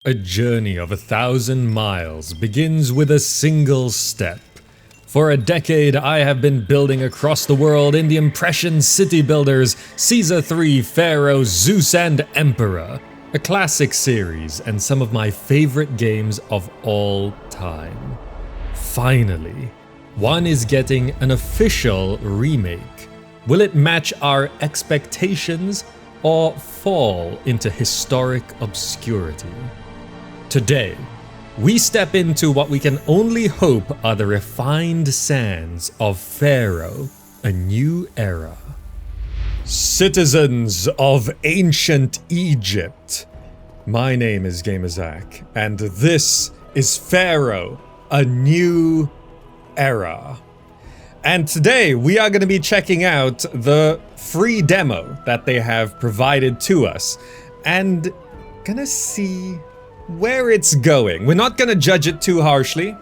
A journey of 1,000 miles begins with a single step. For a decade, I have been building across the world in the Impression City Builders, Caesar 3, Pharaoh, Zeus and Emperor. A classic series and some of my favorite games of all time. Finally, one is getting an official remake. Will it match our expectations or fall into historic obscurity? Today, we step into what we can only hope are the refined sands of Pharaoh, a new era. Citizens of ancient Egypt, my name is GamerZach, and this is Pharaoh, a new era. And today we are going to be checking out the free demo that they have provided to us, and gonna see where it's going. We're not gonna judge it too harshly.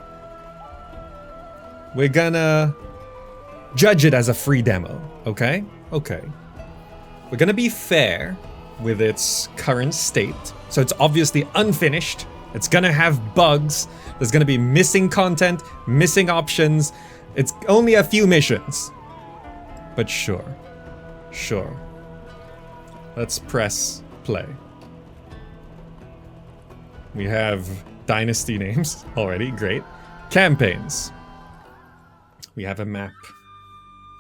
We're gonna judge it as a free demo, okay? Okay. We're gonna be fair with its current state. So it's obviously unfinished. It's gonna have bugs. There's gonna be missing content, missing options. It's only a few missions. But sure. Let's press play. We have dynasty names already, great. Campaigns. We have a map.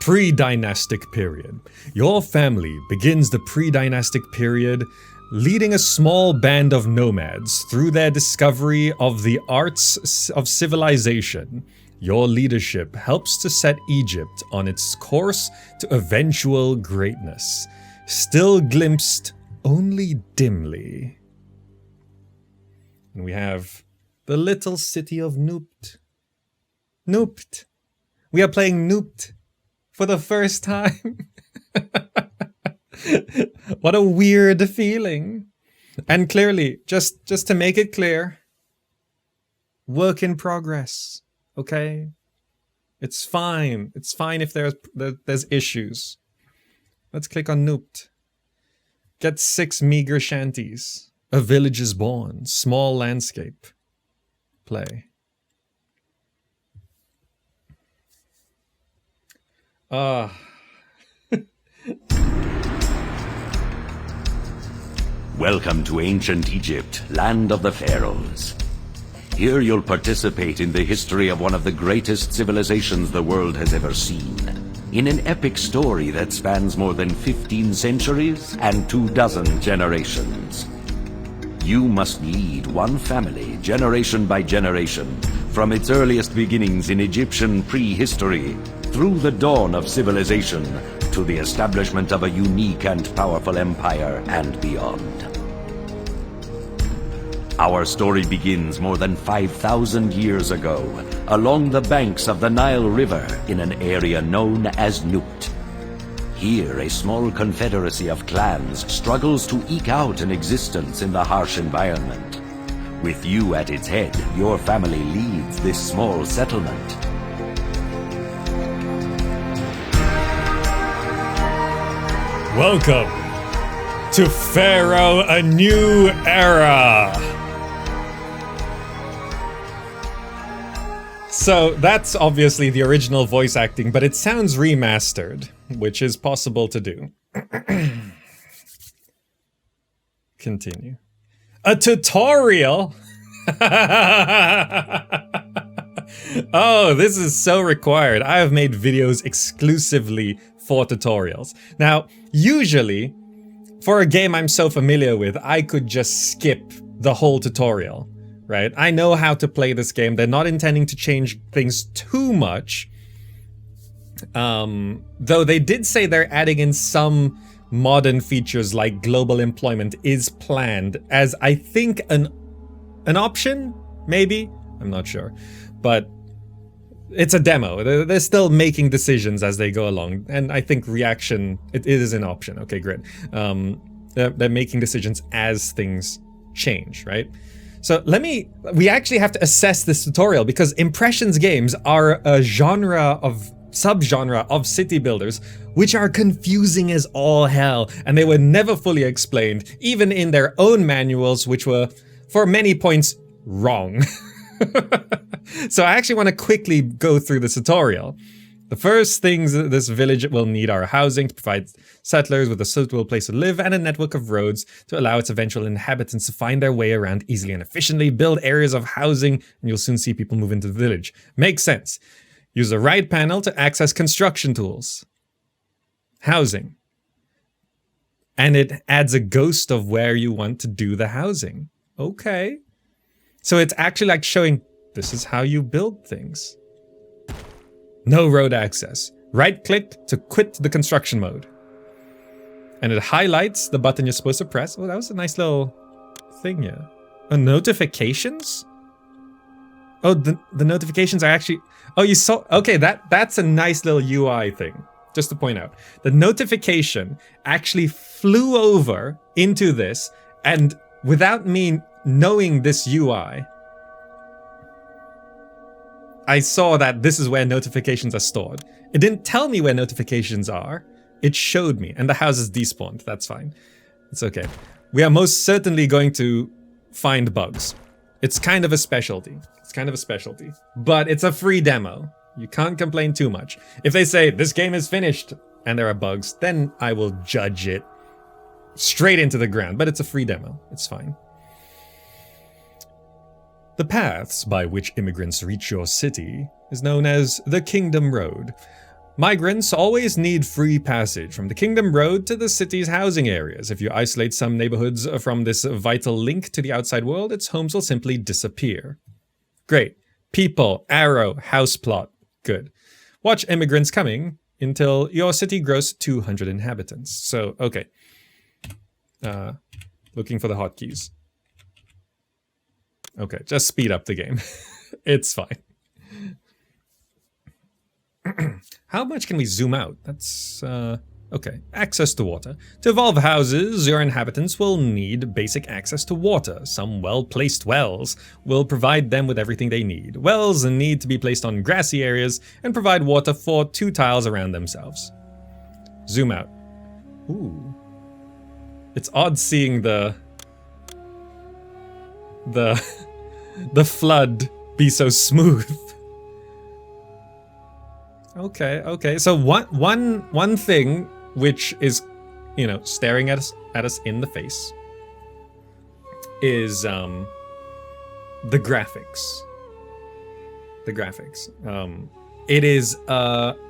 Pre-dynastic period. Your family begins the pre-dynastic period leading a small band of nomads through their discovery of the arts of civilization. Your leadership helps to set Egypt on its course to eventual greatness, still glimpsed only dimly. And we have the little city of Noopt. Noopt. We are playing Noopt for the first time. What a weird feeling. And clearly, just to make it clear, work in progress, okay? It's fine. It's fine if there's issues. Let's click on Noopt. Get 6 meager shanties. A village is born. Small landscape. Play. Welcome to ancient Egypt, land of the pharaohs. Here you'll participate in the history of one of the greatest civilizations the world has ever seen. In an epic story that spans more than 15 centuries and 24 generations. You must lead one family, generation by generation, from its earliest beginnings in Egyptian prehistory, through the dawn of civilization, to the establishment of a unique and powerful empire and beyond. Our story begins more than 5,000 years ago, along the banks of the Nile River in an area known as Noopt. Here, a small confederacy of clans struggles to eke out an existence in the harsh environment. With you at its head, your family leads this small settlement. Welcome to Pharaoh, a new era. So that's obviously the original voice acting, but it sounds remastered, which is possible to do. Continue. A tutorial? Oh, this is so required. I have made videos exclusively for tutorials. Now, usually, for a game I'm so familiar with, I could just skip the whole tutorial. Right? I know how to play this game. They're not intending to change things too much. Though they did say they're adding in some modern features like global employment is planned as I think an option, maybe? I'm not sure. But it's a demo. They're still making decisions as they go along. And I think reaction, it is an option. Okay, great. They're making decisions as things change, right? So we actually have to assess this tutorial because Impressions games are a subgenre of city builders which are confusing as all hell, and they were never fully explained, even in their own manuals, which were for many points, wrong. So I actually want to quickly go through the tutorial. The first things this village will need are housing to provide settlers with a suitable place to live and a network of roads to allow its eventual inhabitants to find their way around easily and efficiently. Build areas of housing and you'll soon see people move into the village. Makes sense. Use the right panel to access construction tools. Housing. And it adds a ghost of where you want to do the housing. Okay. So it's actually like showing this is how you build things. No road access. Right click to quit the construction mode. And it highlights the button you're supposed to press. Oh, that was a nice little thing, yeah. Oh, notifications? Oh, the notifications are actually... Oh, you saw... Okay, that's a nice little UI thing. Just to point out. The notification actually flew over into this, and without me knowing this UI, I saw that this is where notifications are stored. It didn't tell me where notifications are. It showed me, and the house is despawned. That's fine. It's okay. We are most certainly going to find bugs. It's kind of a specialty. But it's a free demo. You can't complain too much. If they say, this game is finished, and there are bugs, then I will judge it straight into the ground. But it's a free demo. It's fine. The paths by which immigrants reach your city is known as the Kingdom Road. Migrants always need free passage from the Kingdom Road to the city's housing areas. If you isolate some neighborhoods from this vital link to the outside world, its homes will simply disappear. Great. People, arrow, house plot. Good. Watch immigrants coming until your city grows 200 inhabitants. So, okay. Looking for the hotkeys. Okay, just speed up the game. It's fine. How much can we zoom out? That's, okay. Access to water. To evolve houses, your inhabitants will need basic access to water. Some well-placed wells will provide them with everything they need. Wells need to be placed on grassy areas and provide water for 2 tiles around themselves. Zoom out. Ooh. It's odd seeing the flood be so smooth. Okay. So one thing which is, staring at us in the face is the graphics. It is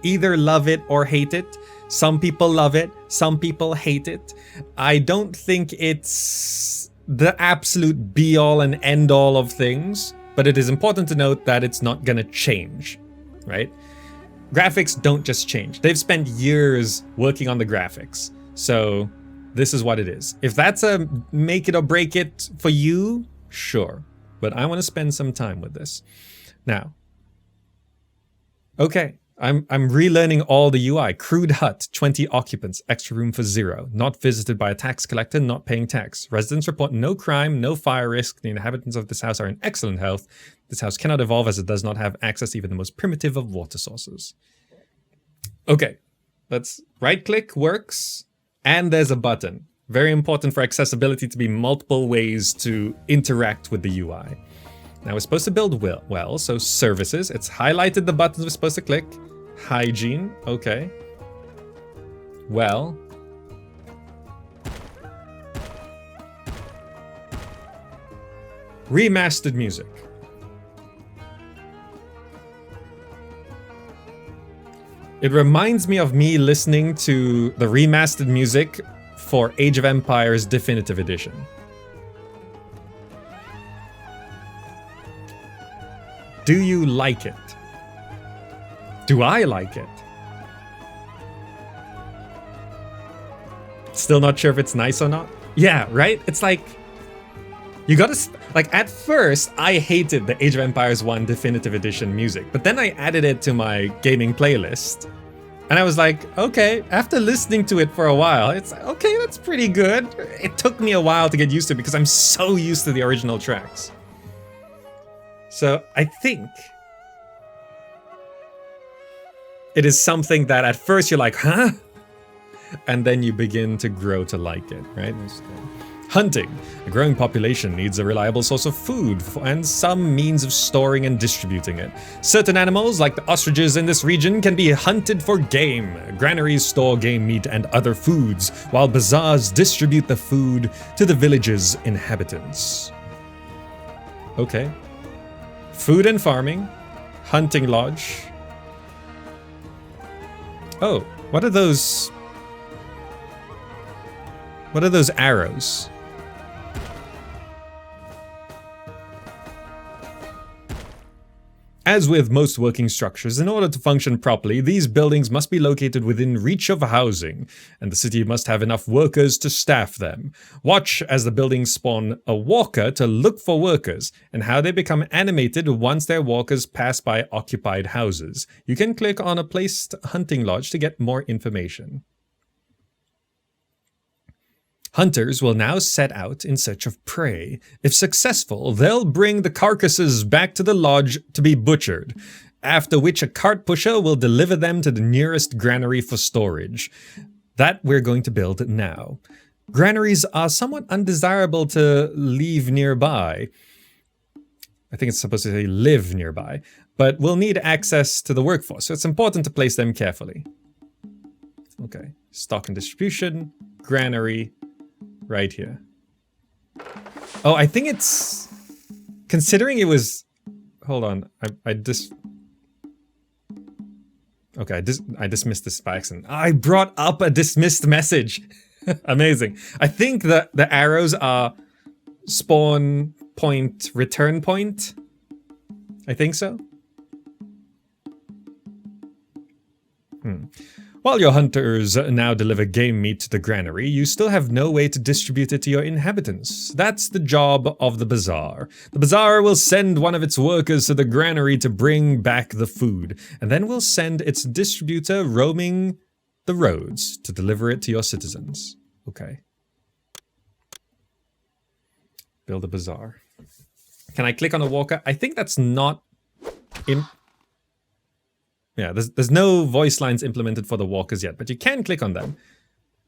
either love it or hate it. Some people love it, some people hate it. I don't think it's the absolute be-all and end-all of things, but it is important to note that it's not gonna change, right? Graphics don't just change. They've spent years working on the graphics, so this is what it is. If that's a make it or break it for you, sure, but I want to spend some time with this. Now, okay, I'm relearning all the UI. Crude hut, 20 occupants, extra room for 0. Not visited by a tax collector, not paying tax. Residents report no crime, no fire risk. The inhabitants of this house are in excellent health. This house cannot evolve as it does not have access to even the most primitive of water sources. Okay, let's right-click works, and there's a button. Very important for accessibility to be multiple ways to interact with the UI. Now we're supposed to build well, so services. It's highlighted the buttons we're supposed to click. Hygiene, okay. Well. Remastered music. It reminds me of me listening to the remastered music for Age of Empires Definitive Edition. Do you like it? Do I like it? Still not sure if it's nice or not? Yeah, right? It's like, you gotta, like, at first, I hated the Age of Empires 1 Definitive Edition music, but then I added it to my gaming playlist. And I was like, okay, after listening to it for a while, it's like, okay, that's pretty good. It took me a while to get used to it because I'm so used to the original tracks. So I think it is something that at first you're like, huh? And then you begin to grow to like it, right? Hunting. A growing population needs a reliable source of food and some means of storing and distributing it. Certain animals, like the ostriches in this region, can be hunted for game. Granaries store game meat and other foods, while bazaars distribute the food to the village's inhabitants. Okay. Food and farming. Hunting lodge. Oh, what are those? What are those arrows? As with most working structures, in order to function properly, these buildings must be located within reach of housing, and the city must have enough workers to staff them. Watch as the buildings spawn a walker to look for workers, and how they become animated once their walkers pass by occupied houses. You can click on a placed hunting lodge to get more information. Hunters will now set out in search of prey. If successful, they'll bring the carcasses back to the lodge to be butchered, after which a cart pusher will deliver them to the nearest granary for storage. That we're going to build now. Granaries are somewhat undesirable to leave nearby. I think it's supposed to say live nearby, but we'll need access to the workforce, so it's important to place them carefully. Okay, stock and distribution, granary, right here. Oh, I think it's... Considering it was... Hold on, I dismissed this by accident. I brought up a dismissed message. Amazing. I think that the arrows are spawn point, return point. I think so. While your hunters now deliver game meat to the granary, you still have no way to distribute it to your inhabitants. That's the job of the bazaar. The bazaar will send one of its workers to the granary to bring back the food, and then will send its distributor roaming the roads to deliver it to your citizens. Okay. Build a bazaar. Can I click on a walker? I think that's not... Yeah, there's no voice lines implemented for the walkers yet, but you can click on them.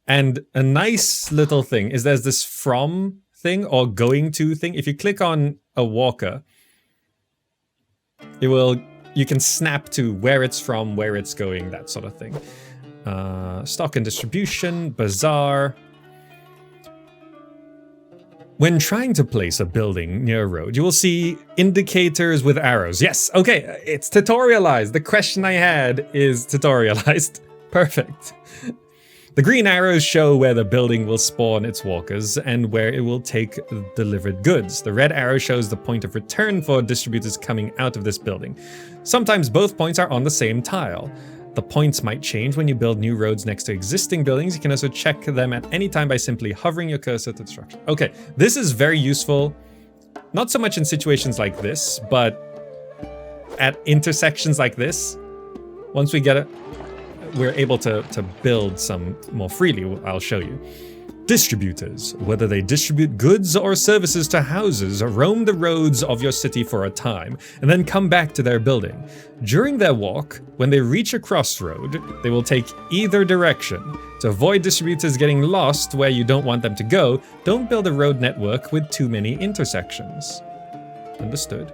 And a nice little thing is there's this from thing or going to thing. If you click on a walker, you can snap to where it's from, where it's going, that sort of thing. Stock and distribution, bazaar. When trying to place a building near a road, you will see indicators with arrows. Yes, okay, it's tutorialized. The question I had is tutorialized. Perfect. The green arrows show where the building will spawn its walkers and where it will take delivered goods. The red arrow shows the point of return for distributors coming out of this building. Sometimes both points are on the same tile. The points might change when you build new roads next to existing buildings. You can also check them at any time by simply hovering your cursor to the structure. Okay, this is very useful. Not so much in situations like this, but at intersections like this. Once we get it, we're able to build some more freely. I'll show you. Distributors, whether they distribute goods or services to houses, roam the roads of your city for a time, and then come back to their building. During their walk, when they reach a crossroad, they will take either direction. To avoid distributors getting lost where you don't want them to go, don't build a road network with too many intersections. Understood.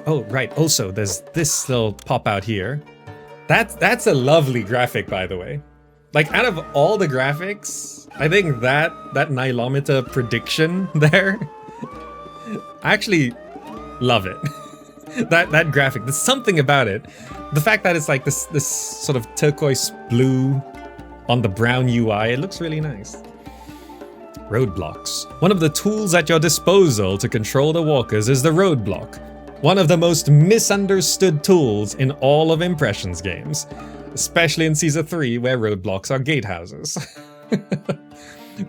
Oh, right, also, there's this little pop out here. That's a lovely graphic, by the way. Like, out of all the graphics, I think that nilometer prediction there, I actually love it. that graphic, there's something about it. The fact that it's like this sort of turquoise blue on the brown UI, it looks really nice. Roadblocks. One of the tools at your disposal to control the walkers is the roadblock. One of the most misunderstood tools in all of Impressions games, especially in Season 3 where roadblocks are gatehouses.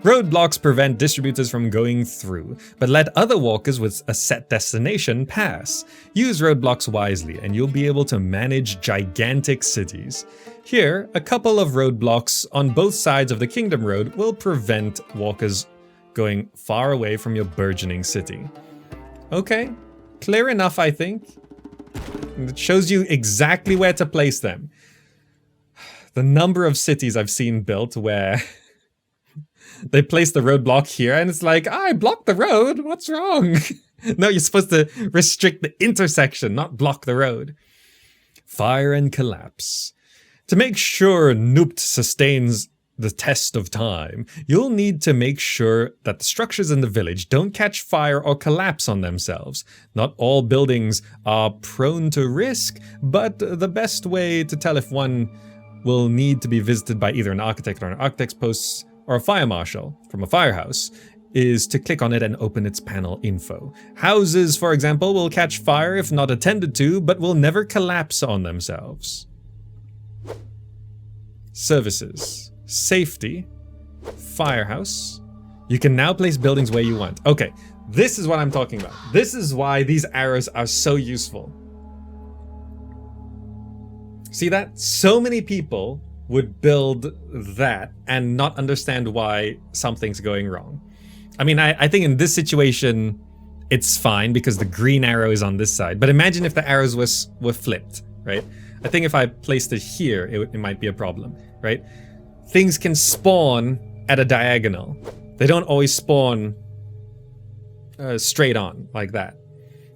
Roadblocks prevent distributors from going through, but let other walkers with a set destination pass. Use roadblocks wisely and you'll be able to manage gigantic cities. Here, a couple of roadblocks on both sides of the Kingdom Road will prevent walkers going far away from your burgeoning city. Okay. Clear enough, I think. It shows you exactly where to place them. The number of cities I've seen built where they place the roadblock here and it's like, I blocked the road, what's wrong? No, you're supposed to restrict the intersection, not block the road. Fire and collapse. To make sure Noopt sustains the test of time, you'll need to make sure that the structures in the village don't catch fire or collapse on themselves. Not all buildings are prone to risk, but the best way to tell if one will need to be visited by either an architect or an architect's post or a fire marshal from a firehouse is to click on it and open its panel info. Houses, for example, will catch fire if not attended to, but will never collapse on themselves. Services. Safety. Firehouse. You can now place buildings where you want. Okay, this is what I'm talking about. This is why these arrows are so useful. See that? So many people would build that and not understand why something's going wrong. I mean, I think in this situation, it's fine because the green arrow is on this side. But imagine if the arrows were flipped, right? I think if I placed it here, it might be a problem, right? Things can spawn at a diagonal. They don't always spawn straight on like that.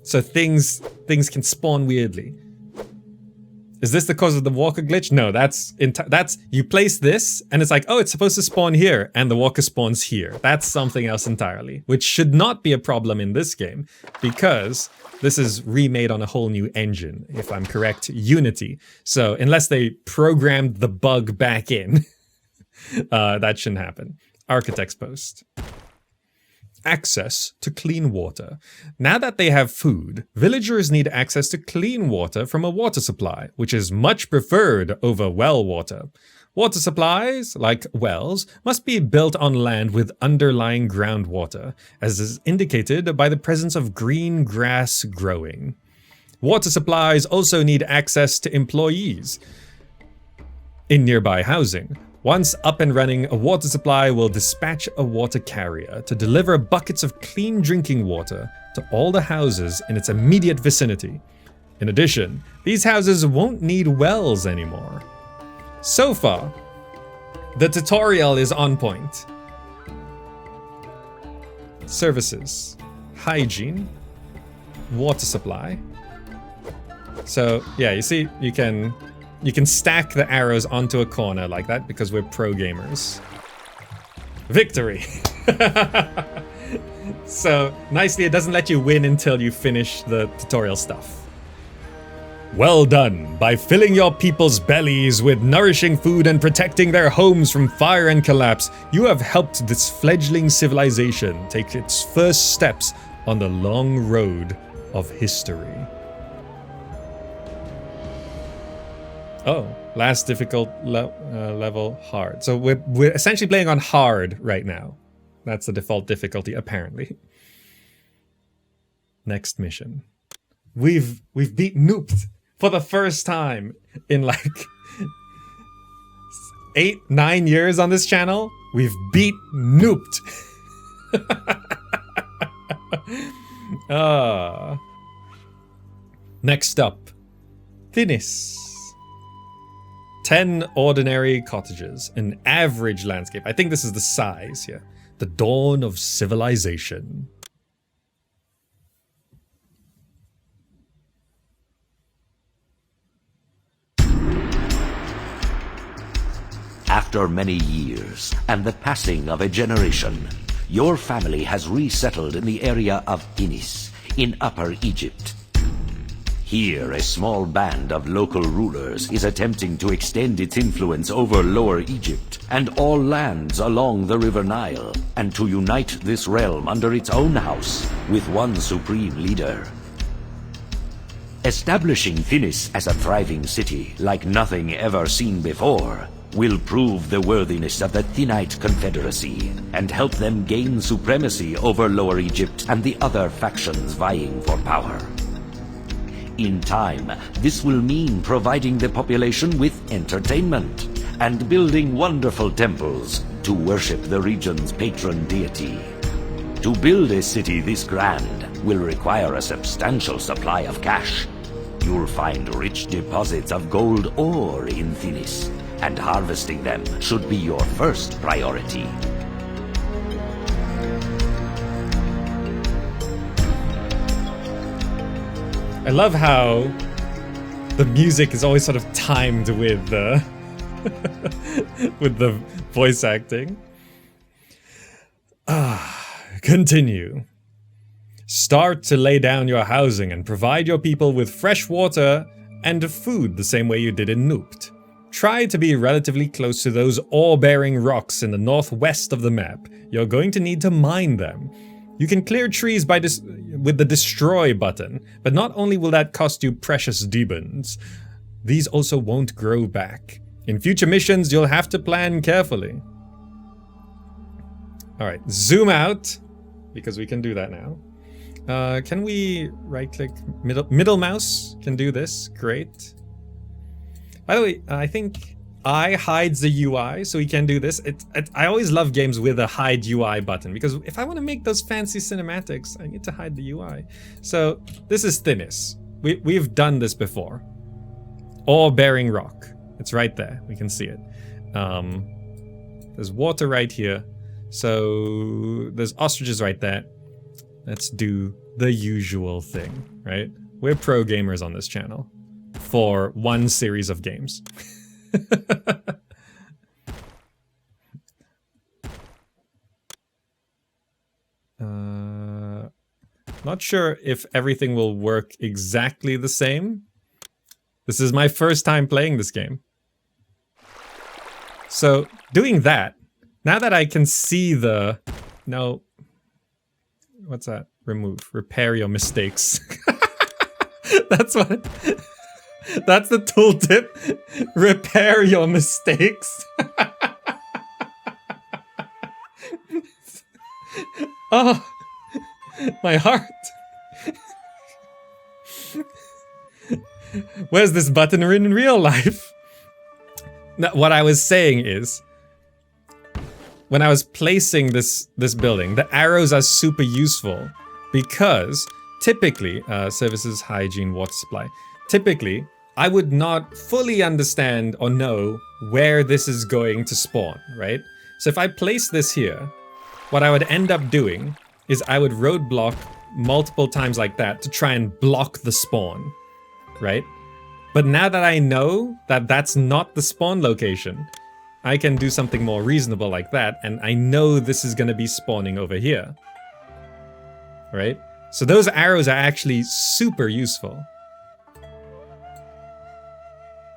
So things can spawn weirdly. Is this the cause of the walker glitch? No, that's you place this and it's like, oh, it's supposed to spawn here and the walker spawns here. That's something else entirely, which should not be a problem in this game because this is remade on a whole new engine, if I'm correct, Unity. So unless they programmed the bug back in, that shouldn't happen. Architect's post. Access to clean water. Now that they have food, villagers need access to clean water from a water supply, which is much preferred over well water. Water supplies, like wells, must be built on land with underlying groundwater, as is indicated by the presence of green grass growing. Water supplies also need access to employees in nearby housing. Once up and running, a water supply will dispatch a water carrier to deliver buckets of clean drinking water to all the houses in its immediate vicinity. In addition, these houses won't need wells anymore. So far, the tutorial is on point. Services, hygiene, water supply. So yeah, you see, you can stack the arrows onto a corner like that because we're pro gamers. Victory! So, nicely, it doesn't let you win until you finish the tutorial stuff. Well done! By filling your people's bellies with nourishing food and protecting their homes from fire and collapse, you have helped this fledgling civilization take its first steps on the long road of history. Oh, last difficult level, hard. So we're essentially playing on hard right now. That's the default difficulty, apparently. Next mission. We've beat Noopt for the first time in like 8-9 years on this channel. We've beat Noopt. Next up, Thinis. 10 ordinary cottages, an average landscape. I think this is the size here. The dawn of civilization. After many years and the passing of a generation, your family has resettled in the area of Thinis, in Upper Egypt. Here, a small band of local rulers is attempting to extend its influence over Lower Egypt and all lands along the River Nile, and to unite this realm under its own house with one supreme leader. Establishing Thinis as a thriving city like nothing ever seen before will prove the worthiness of the Thinite Confederacy and help them gain supremacy over Lower Egypt and the other factions vying for power. In time, this will mean providing the population with entertainment and building wonderful temples to worship the region's patron deity. To build a city this grand will require a substantial supply of cash. You'll find rich deposits of gold ore in Thinis, and harvesting them should be your first priority. I love how the music is always sort of timed with the with the voice acting. Continue. Start to lay down your housing and provide your people with fresh water and food the same way you did in Noopt. Try to be relatively close to those ore-bearing rocks in the northwest of the map. You're going to need to mine them. You can clear trees with the destroy button, but not only will that cost you precious demons, these also won't grow back. In future missions, you'll have to plan carefully. Alright, zoom out, because we can do that now. Can we right-click? Middle mouse can do this. Great. By the way, I think I hides the UI, so we can do this. I always love games with a hide UI button, because if I want to make those fancy cinematics, I need to hide the UI. So this is Thinis. We've done this before. Ore-bearing rock. It's right there. We can see it. There's water right here. So there's ostriches right there. Let's do the usual thing, right? We're pro gamers on this channel for one series of games. Not sure if everything will work exactly the same. This is my first time playing this game. So doing that, now that I can see the... No. What's that? Remove. Repair your mistakes. That's what... That's the tooltip. Repair your mistakes. Oh, my heart. Where's this button in real life? Now, what I was saying is, when I was placing this building, the arrows are super useful because typically, services, hygiene, water supply, typically, I would not fully understand or know where this is going to spawn, right? So if I place this here, what I would end up doing is I would roadblock multiple times like that to try and block the spawn, right? But now that I know that that's not the spawn location, I can do something more reasonable like that, and I know this is going to be spawning over here, right? So those arrows are actually super useful.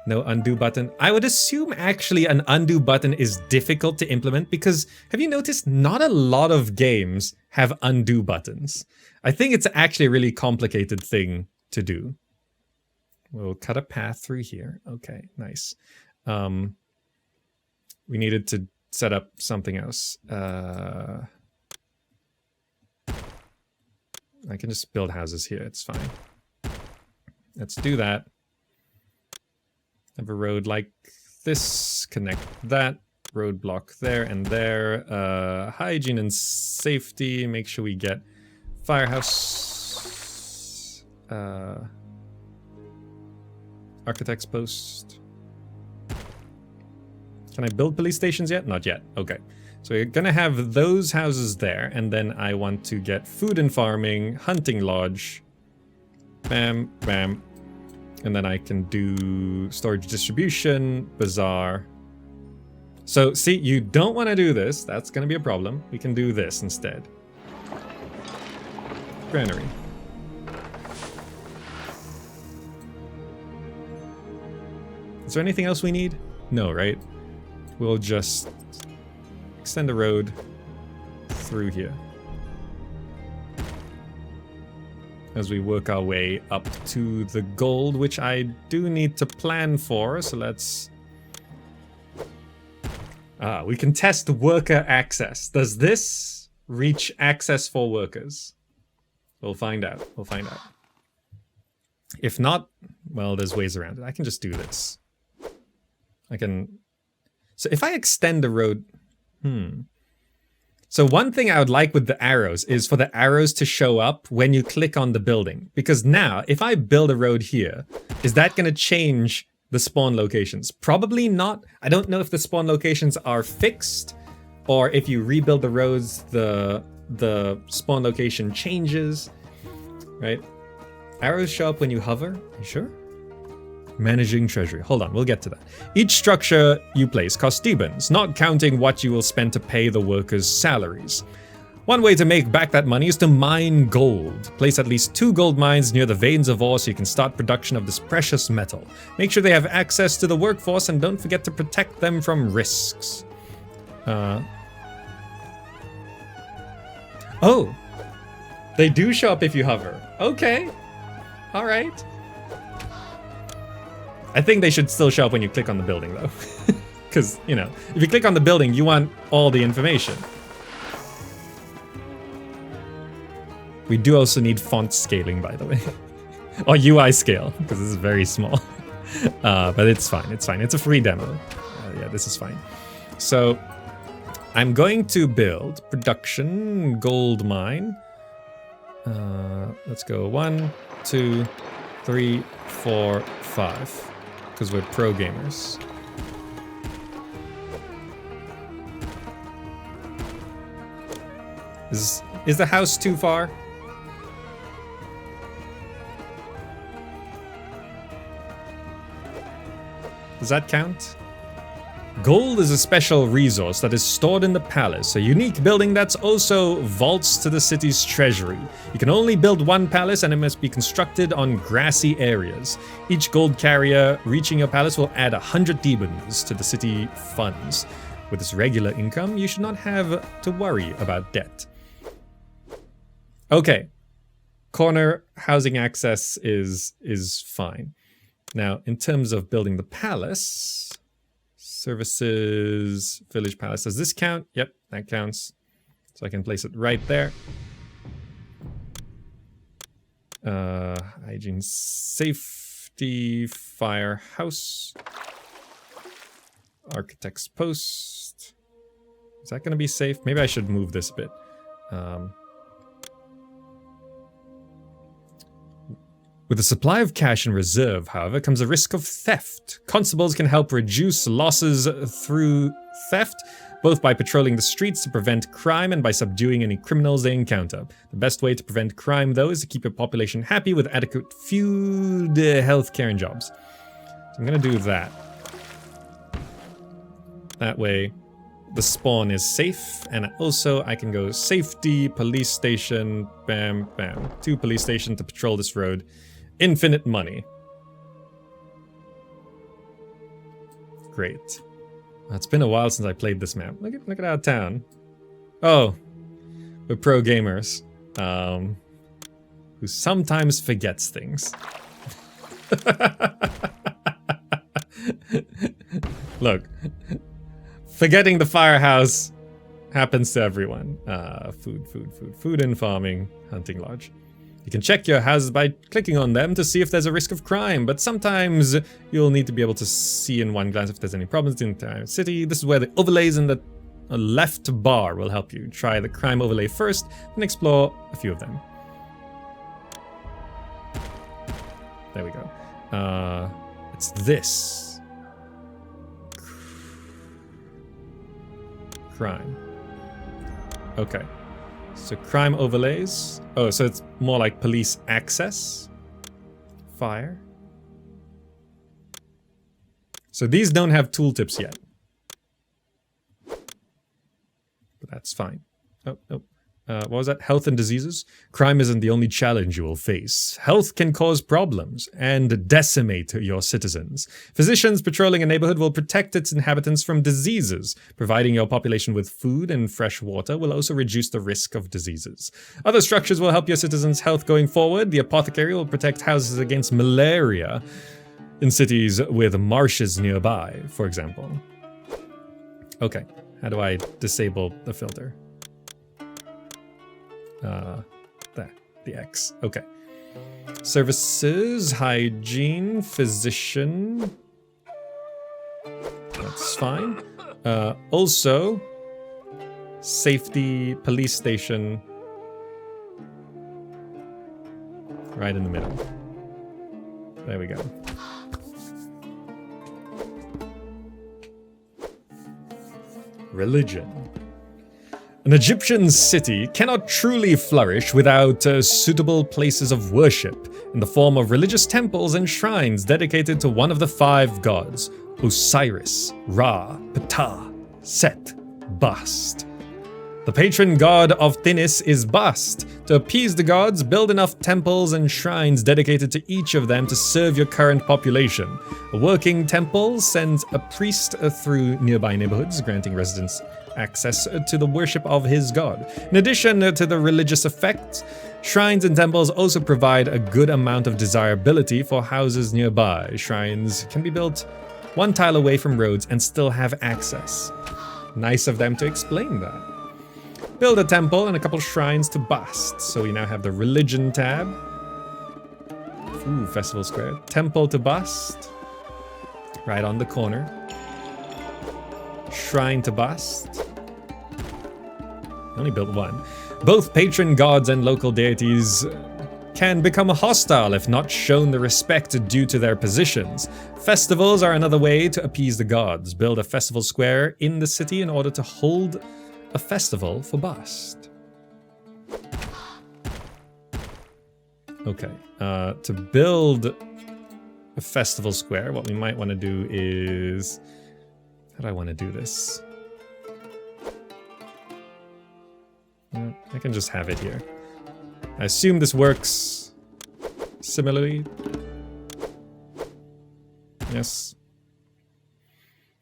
No undo button. I would assume actually an undo button is difficult to implement because have you noticed not a lot of games have undo buttons? I think it's actually a really complicated thing to do. We'll cut a path through here. Okay, nice. We needed to set up something else. I can just build houses here, it's fine. Let's do that. Have a road like this, connect that, roadblock there and there. Hygiene and safety, make sure we get firehouse. Architect's post. Can I build police stations yet? Not yet. Okay. So we're gonna have those houses there, and then I want to get food and farming, hunting lodge. Bam, bam. And then I can do storage distribution, bazaar. So see, you don't want to do this. That's going to be a problem. We can do this instead. Granary. Is there anything else we need? No, right? We'll just extend the road through here. As we work our way up to the gold, which I do need to plan for, so let's... we can test worker access. Does this reach access for workers? We'll find out. We'll find out. If not, well, there's ways around it. I can just do this. I can... So if I extend the road... So one thing I would like with the arrows is for the arrows to show up when you click on the building. Because now, if I build a road here, is that going to change the spawn locations. Probably not. I don't know if the spawn locations are fixed, or if you rebuild the roads, the spawn location changes, right? Arrows show up when you hover. You sure? Managing treasury. Hold on, we'll get to that. Each structure you place costs D-bins, not counting what you will spend to pay the workers' salaries. One way to make back that money is to mine gold. Place at least 2 gold mines near the veins of ore so you can start production of this precious metal. Make sure they have access to the workforce and don't forget to protect them from risks. Oh, they do show up if you hover. Okay, all right. I think they should still show up when you click on the building though. Because, you know, if you click on the building, you want all the information. We do also need font scaling, by the way. Or UI scale, because this is very small. But it's fine, it's fine. It's a free demo. Yeah, this is fine. So, I'm going to build production gold mine. Let's go 1, 2, 3, 4, 5. Because we're pro gamers. Is the house too far? Does that count? Gold is a special resource that is stored in the palace, a unique building that's also vaults to the city's treasury. You can only build one palace and it must be constructed on grassy areas. Each gold carrier reaching your palace will add 100 D-bins to the city funds. With this regular income, you should not have to worry about debt. Okay, corner housing access is fine. Now, in terms of building the palace, services, village palace, does this count? Yep, that counts. So I can place it right there. Hygiene, safety, firehouse, architect's post. Is that going to be safe? Maybe I should move this a bit. With a supply of cash in reserve, however, comes a risk of theft. Constables can help reduce losses through theft, both by patrolling the streets to prevent crime and by subduing any criminals they encounter. The best way to prevent crime, though, is to keep your population happy with adequate food, healthcare, and jobs. So I'm going to do that. That way, the spawn is safe, and also I can go safety, police station, bam, bam. 2 police stations to patrol this road. Infinite money. Great. It's been a while since I played this map. Look at our town. Oh, we're pro gamers, who sometimes forgets things. Look, forgetting the firehouse happens to everyone. Food and farming, hunting lodge. You can check your houses by clicking on them to see if there's a risk of crime, but sometimes you'll need to be able to see in one glance if there's any problems in the entire city. This is where the overlays in the left bar will help you. Try the crime overlay first, and explore a few of them. There we go. It's this. Crime. Okay. So crime overlays. Oh, so it's more like police access. Fire. So these don't have tooltips yet. But that's fine. Oh. What was that? Health and diseases? Crime isn't the only challenge you will face. Health can cause problems and decimate your citizens. Physicians patrolling a neighborhood will protect its inhabitants from diseases. Providing your population with food and fresh water will also reduce the risk of diseases. Other structures will help your citizens' health going forward. The apothecary will protect houses against malaria in cities with marshes nearby, for example. Okay, how do I disable the filter? There, the X. Okay. Services, hygiene, physician. That's fine. Also, safety, police station. Right in the middle. There we go. Religion. An Egyptian city cannot truly flourish without suitable places of worship in the form of religious temples and shrines dedicated to one of the 5 gods: Osiris, Ra, Ptah, Set, Bast. The patron god of Thinis is Bast. To appease the gods, build enough temples and shrines dedicated to each of them to serve your current population. A working temple sends a priest through nearby neighborhoods, granting residents access to the worship of his god. In addition to the religious effects, shrines and temples also provide a good amount of desirability for houses nearby. Shrines can be built 1 tile away from roads and still have access. Nice of them to explain that. Build a temple and a couple shrines to Bast. So we now have the religion tab. Ooh, festival square. Temple to Bast. Right on the corner. Shrine to Bast. Only built 1. Both patron gods and local deities can become hostile if not shown the respect due to their positions. Festivals are another way to appease the gods. Build a festival square in the city in order to hold a festival for Bast. Okay, to build a festival square, what we might want to do is... How do I want to do this? I can just have it here. I assume this works similarly. Yes.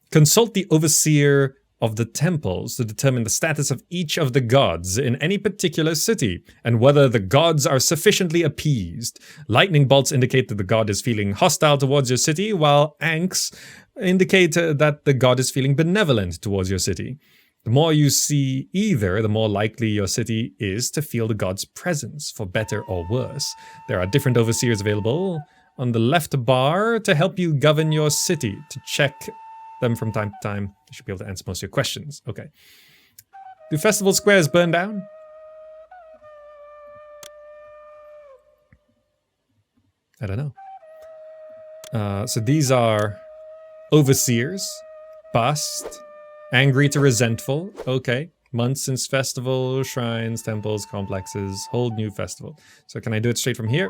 Consult the overseer of the temples to determine the status of each of the gods in any particular city, and whether the gods are sufficiently appeased. Lightning bolts indicate that the god is feeling hostile towards your city, while ankhs indicate that the god is feeling benevolent towards your city. The more you see either, the more likely your city is to feel the god's presence, for better or worse. There are different overseers available on the left bar to help you govern your city. To check them from time to time, you should be able to answer most of your questions. Okay. Do festival squares burn down? I don't know. So these are overseers, Bast, angry to resentful. Okay. Months since festival, shrines, temples, complexes, hold new festival. So can I do it straight from here?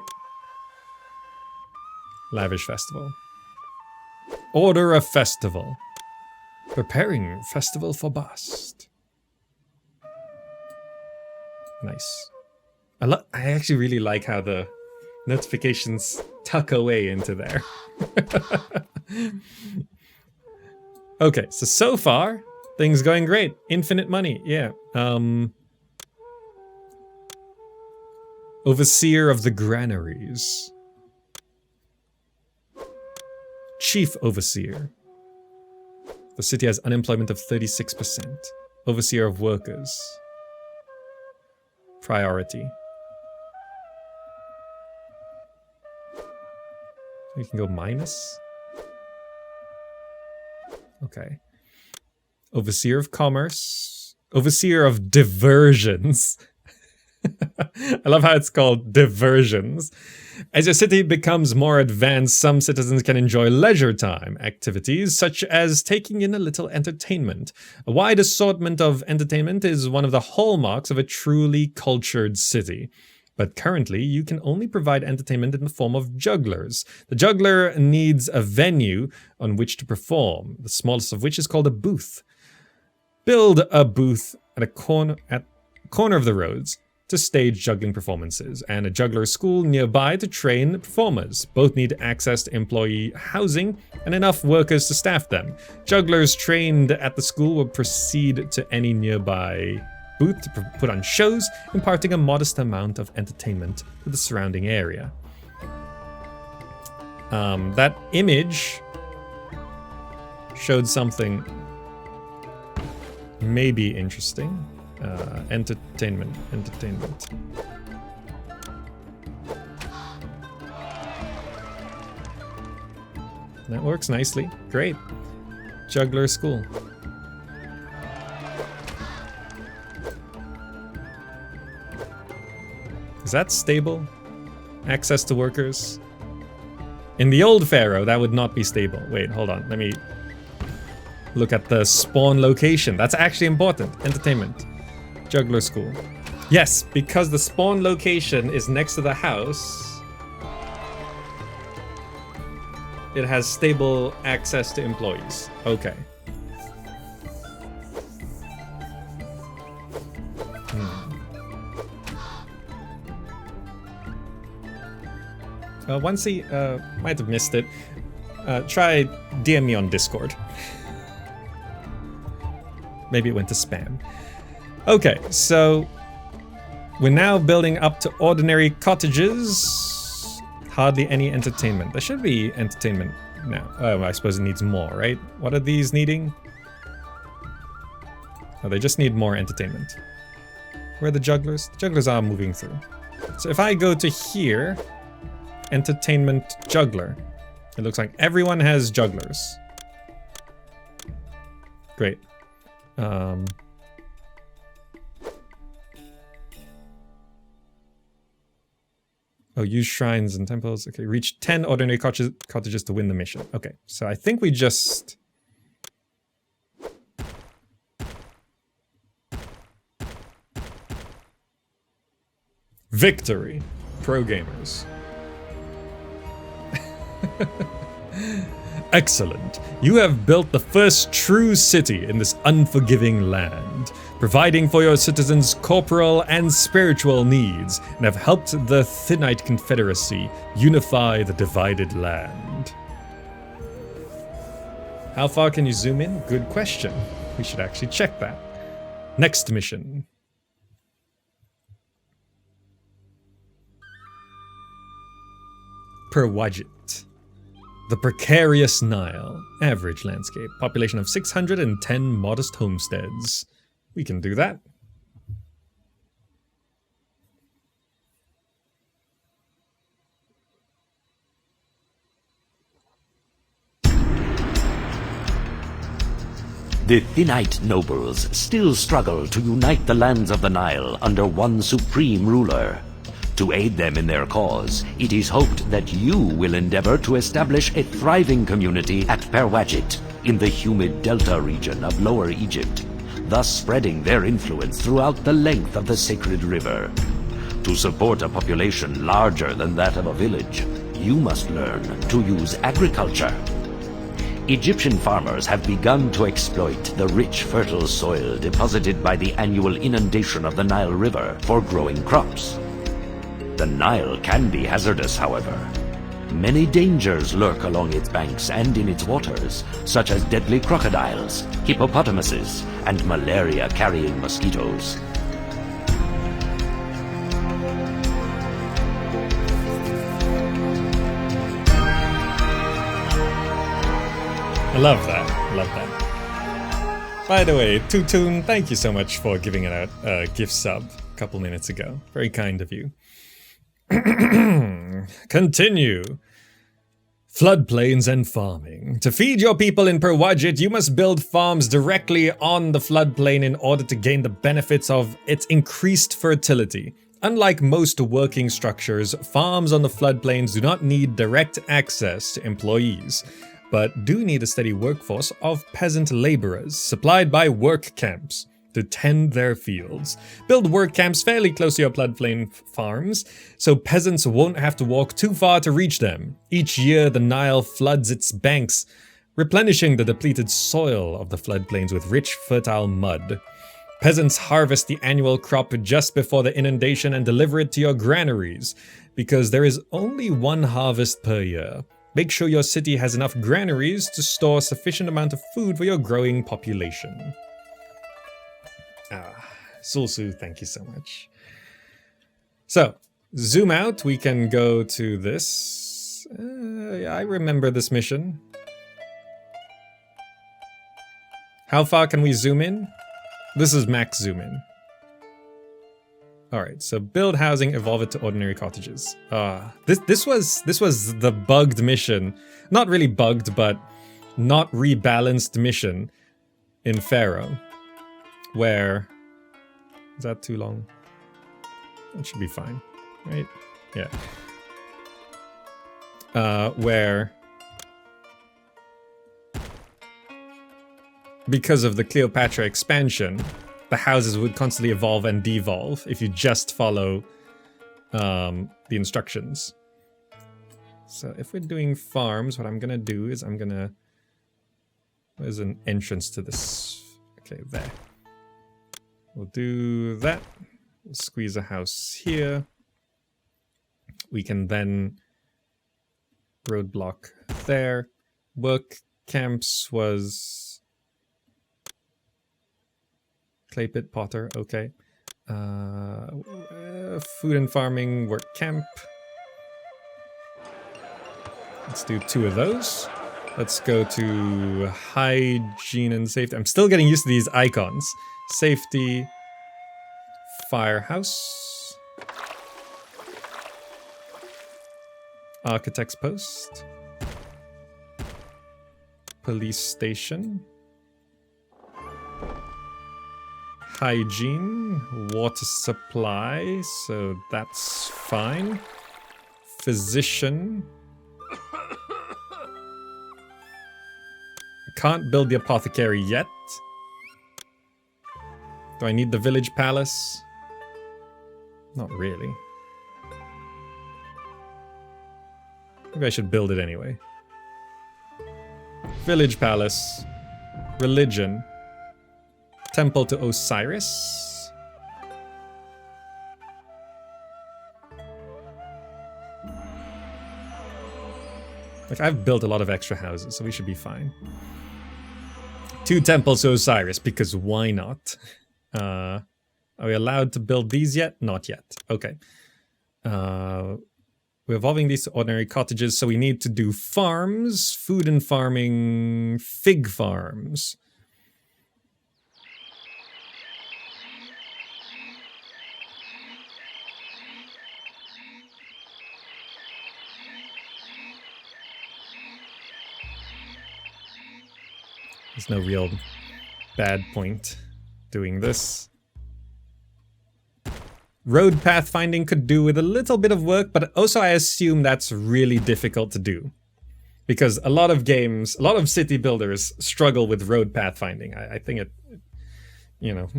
Lavish festival. Order a festival. Preparing festival for Bast. Nice. I actually really like how the notifications tuck away into there. Okay, so far, things going great. Infinite money, yeah. Overseer of the granaries. Chief Overseer. The city has unemployment of 36%. Overseer of Workers. Priority. We can go minus. Okay. Overseer of Commerce. Overseer of Diversions. I love how it's called diversions. As your city becomes more advanced, some citizens can enjoy leisure time activities, such as taking in a little entertainment. A wide assortment of entertainment is one of the hallmarks of a truly cultured city. But currently, you can only provide entertainment in the form of jugglers. The juggler needs a venue on which to perform, the smallest of which is called a booth. Build a booth at a corner of the roads to stage juggling performances, and a juggler school nearby to train performers. Both need access to employee housing and enough workers to staff them. Jugglers trained at the school will proceed to any nearby booth to put on shows, imparting a modest amount of entertainment to the surrounding area. That image showed something maybe interesting. Entertainment. That works nicely. Great. Juggler school. Is that stable? Access to workers? In the old Pharaoh, that would not be stable. Wait, hold on. Let me look at the spawn location. That's actually important. Entertainment. Juggler school. Yes, because the spawn location is next to the house, it has stable access to employees. Okay. Once he might have missed it, try DM me on Discord. Maybe it went to spam. Okay, so we're now building up to ordinary cottages. Hardly any entertainment. There should be entertainment now. Oh, I suppose it needs more, right? What are these needing? Oh, they just need more entertainment. Where are the jugglers? The jugglers are moving through. So if I go to here, entertainment juggler. It looks like everyone has jugglers. Great. Oh, use shrines and temples. Okay, reach 10 ordinary cottages to win the mission. Okay, so I think we just... Victory. Pro gamers. Excellent. You have built the first true city in this unforgiving land, providing for your citizens' corporal and spiritual needs, and have helped the Thinite Confederacy unify the divided land. How far can you zoom in? Good question. We should actually check that. Next mission. Perwajit. The precarious Nile. Average landscape. Population of 610 modest homesteads. We can do that. The Thinite nobles still struggle to unite the lands of the Nile under one supreme ruler. To aid them in their cause, it is hoped that you will endeavor to establish a thriving community at Perwajit, in the humid delta region of Lower Egypt, thus spreading their influence throughout the length of the sacred river. To support a population larger than that of a village, you must learn to use agriculture. Egyptian farmers have begun to exploit the rich, fertile soil deposited by the annual inundation of the Nile River for growing crops. The Nile can be hazardous, however. Many dangers lurk along its banks and in its waters, such as deadly crocodiles, hippopotamuses, and malaria-carrying mosquitoes. I love that. I love that. By the way, Tutun, thank you so much for giving it a gift sub a couple minutes ago. Very kind of you. Continue. Floodplains and farming. To feed your people in Perwajit, you must build farms directly on the floodplain in order to gain the benefits of its increased fertility. Unlike most working structures, farms on the floodplains do not need direct access to employees, but do need a steady workforce of peasant laborers supplied by work camps to tend their fields. Build work camps fairly close to your floodplain farms, so peasants won't have to walk too far to reach them. Each year, the Nile floods its banks, replenishing the depleted soil of the floodplains with rich, fertile mud. Peasants harvest the annual crop just before the inundation and deliver it to your granaries, because there is only one harvest per year. Make sure your city has enough granaries to store sufficient amount of food for your growing population. Sulsu, thank you so much. So, zoom out, we can go to this. I remember this mission. How far can we zoom in? This is max zoom in. Alright, so build housing, evolve it to ordinary cottages. This was the bugged mission. Not really bugged, but not rebalanced mission in Pharaoh. Where... Is that too long? It should be fine, right? Yeah. Where because of the Cleopatra expansion, the houses would constantly evolve and devolve if you just follow the instructions. So if we're doing farms, what I'm gonna do is I'm gonna... There's an entrance to this. Okay, there. We'll do that. We'll squeeze a house here. We can then roadblock there. Work camps was clay pit potter. Okay. Food and farming work camp. Let's do 2 of those. Let's go to hygiene and safety. I'm still getting used to these icons. Safety, firehouse, architect's post, police station, hygiene, water supply, so that's fine. Physician. Can't build the apothecary yet. Do I need the village palace? Not really. Maybe I should build it anyway. Village palace. Religion. Temple to Osiris. Like, I've built a lot of extra houses, so we should be fine. 2 temples to Osiris, because why not? Are we allowed to build these yet? Not yet. Okay. We're evolving these to ordinary cottages, so we need to do farms, food and farming, fig farms. There's no real bad point doing this. Road pathfinding could do with a little bit of work, but also I assume that's really difficult to do. Because a lot of games, a lot of city builders struggle with road pathfinding. I think it, you know,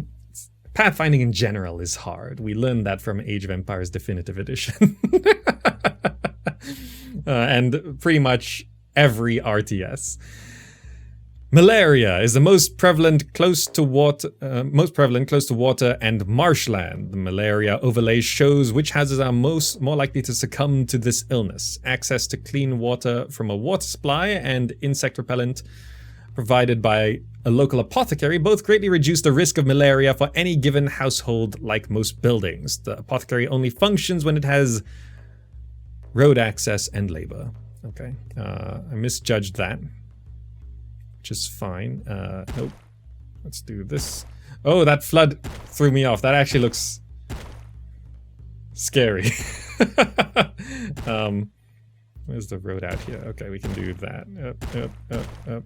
pathfinding in general is hard. We learned that from Age of Empires Definitive Edition. And pretty much every RTS. Malaria is the most prevalent close to water and marshland. The malaria overlay shows which houses are more likely to succumb to this illness. Access to clean water from a water supply and insect repellent provided by a local apothecary both greatly reduce the risk of malaria for any given household, like most buildings. The apothecary only functions when it has road access and labor. Okay, I misjudged that. Which is fine. Nope. Let's do this. Oh, that flood threw me off. That actually looks scary. Where's the road out here? Okay, we can do that. Up.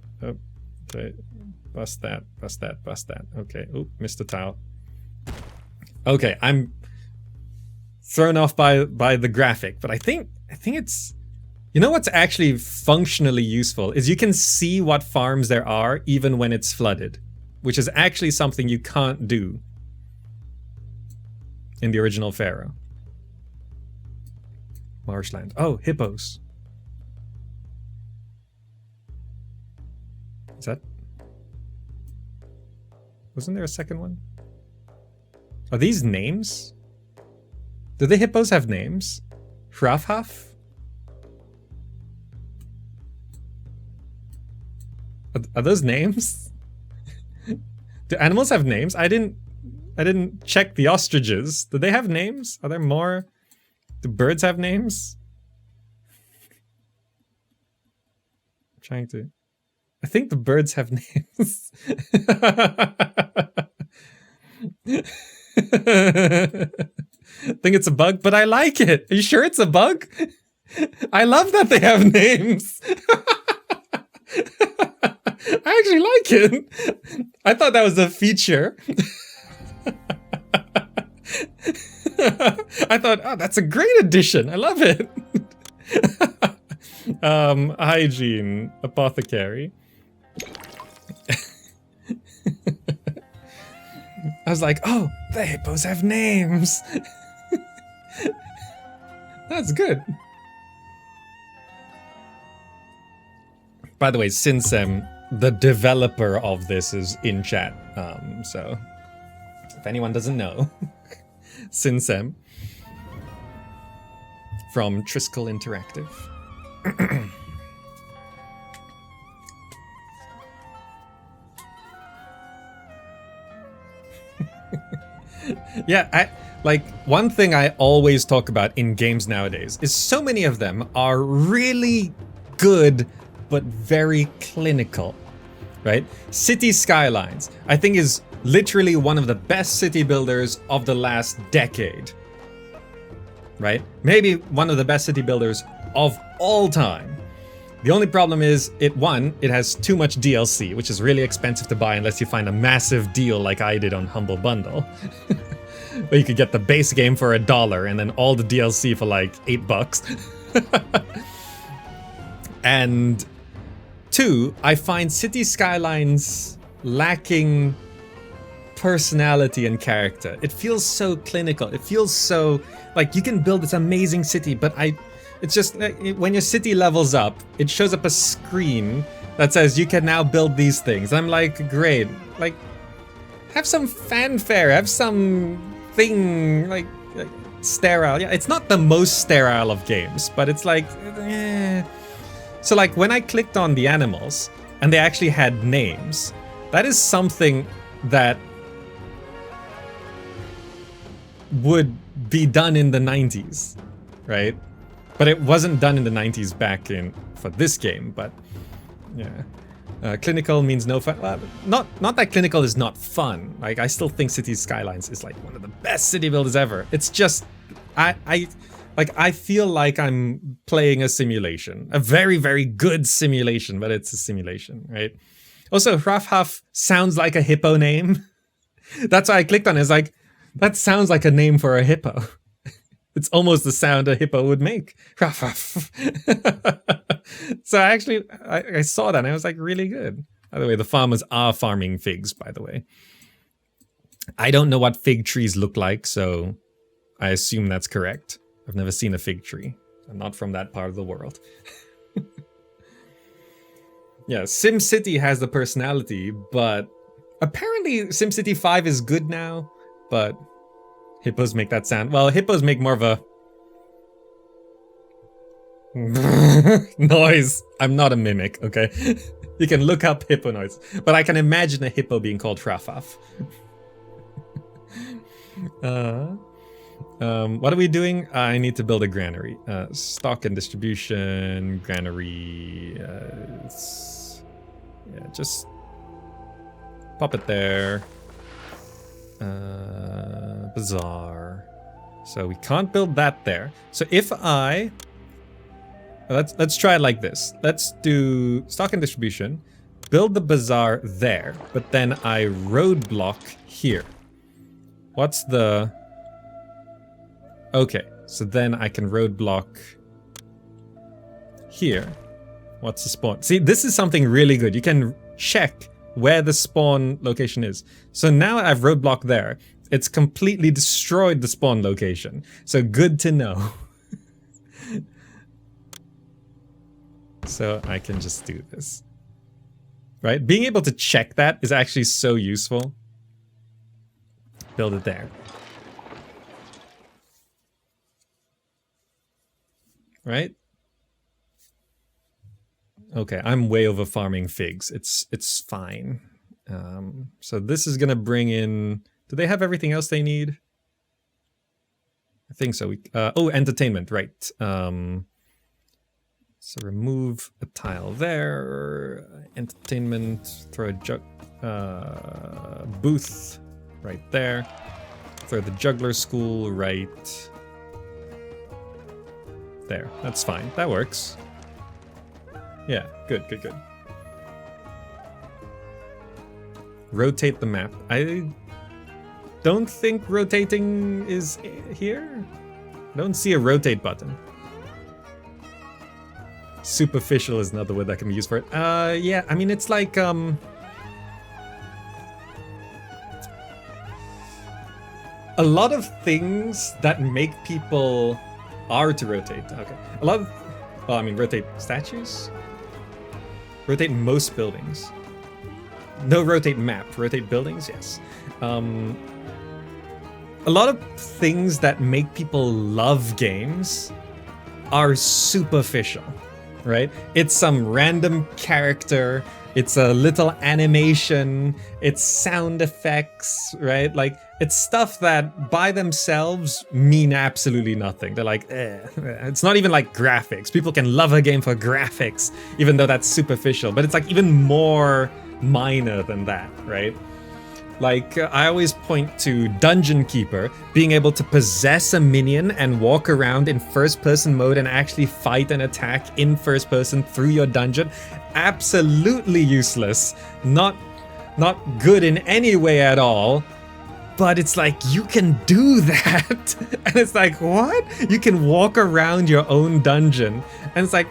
Okay. Bust that. Okay. Oop, missed the tile. Okay, I'm thrown off by the graphic, but I think it's... You know what's actually functionally useful is you can see what farms there are even when it's flooded, which is actually something you can't do in the original Pharaoh. Marshland. Oh, hippos. Is that... Wasn't there a second one? Are these names? Do the hippos have names? Hrafhaf? Are those names? Do animals have names? I didn't check the ostriches. Do they have names? Are there more? Do birds have names? I'm trying to... I think the birds have names. I think it's a bug, but I like it. Are you sure it's a bug? I love that they have names. I actually like it. I thought that was a feature. I thought, oh, that's a great addition. I love it. Hygiene, apothecary. I was like, oh, the hippos have names. That's good. By the way, Sinsem, the developer of this, is in chat. So if anyone doesn't know, Sinsem from Triskel Interactive. Yeah, one thing I always talk about in games nowadays is so many of them are really good, but very clinical, right? City Skylines, I think, is literally one of the best city builders of the last decade, right? Maybe one of the best city builders of all time. The only problem is, it has too much DLC, which is really expensive to buy unless you find a massive deal like I did on Humble Bundle. Where you could get the base game for $1 and then all the DLC for like $8. And 2, I find City Skylines lacking personality and character. It feels so clinical. It feels so like you can build this amazing city, but it's just when your city levels up, it shows up a screen that says you can now build these things. I'm like, great. Like, have some fanfare, have some thing like sterile. Yeah, it's not the most sterile of games, but it's like, So like when I clicked on the animals and they actually had names, that is something that would be done in the 90s, right? But it wasn't done in the 90s back for this game, but yeah. Clinical means no fun. Not that clinical is not fun. Like, I still think City Skylines is like one of the best city builders ever. It's just, I feel like I'm playing a simulation, a very, very good simulation, but it's a simulation, right? Also, Rafhaf sounds like a hippo name. That's why I clicked on it. It's like, that sounds like a name for a hippo. It's almost the sound a hippo would make. So actually, I saw that and I was like, really good. By the way, the farmers are farming figs, by the way. I don't know what fig trees look like, so I assume that's correct. I've never seen a fig tree. I'm not from that part of the world. Yeah, SimCity has the personality, but apparently SimCity 5 is good now, but hippos make that sound. Well, hippos make more of a noise. I'm not a mimic, okay? You can look up hippo noise, but I can imagine a hippo being called Rafaf. What are we doing? I need to build a granary. Stock and distribution, granary. Yeah, just pop it there. Bazaar. So we can't build that there. So if I... Let's try it like this. Let's do stock and distribution. Build the bazaar there, but then I roadblock here. What's the... Okay, so then I can roadblock here. What's the spawn? See, this is something really good. You can check where the spawn location is. So now I've roadblocked there. It's completely destroyed the spawn location. So good to know. So I can just do this. Right? Being able to check that is actually so useful. Build it there. Right? Okay, I'm way over farming figs. It's fine. So this is gonna bring in... Do they have everything else they need? I think so. Oh, entertainment, right. So remove a tile there. Entertainment, throw a booth right there. Throw the juggler school right there. That's fine. That works. Yeah, good. Rotate the map. I don't think rotating is here. I don't see a rotate button. Superficial is another word that can be used for it. Yeah, I mean, it's like, a lot of things that make people are to rotate. Okay. A lot of, well, I mean, rotate statues? Rotate most buildings. No, rotate map. Rotate buildings, yes. A lot of things that make people love games are superficial, right? It's some random character, it's a little animation, it's sound effects, right? Like, it's stuff that by themselves mean absolutely nothing. They're like, eh. It's not even like graphics. People can love a game for graphics, even though that's superficial, but it's like even more minor than that, right? Like, I always point to Dungeon Keeper being able to possess a minion and walk around in first-person mode and actually fight and attack in first person through your dungeon. Absolutely useless. Not good in any way at all. But it's like, you can do that. And it's like, what? You can walk around your own dungeon. And it's like,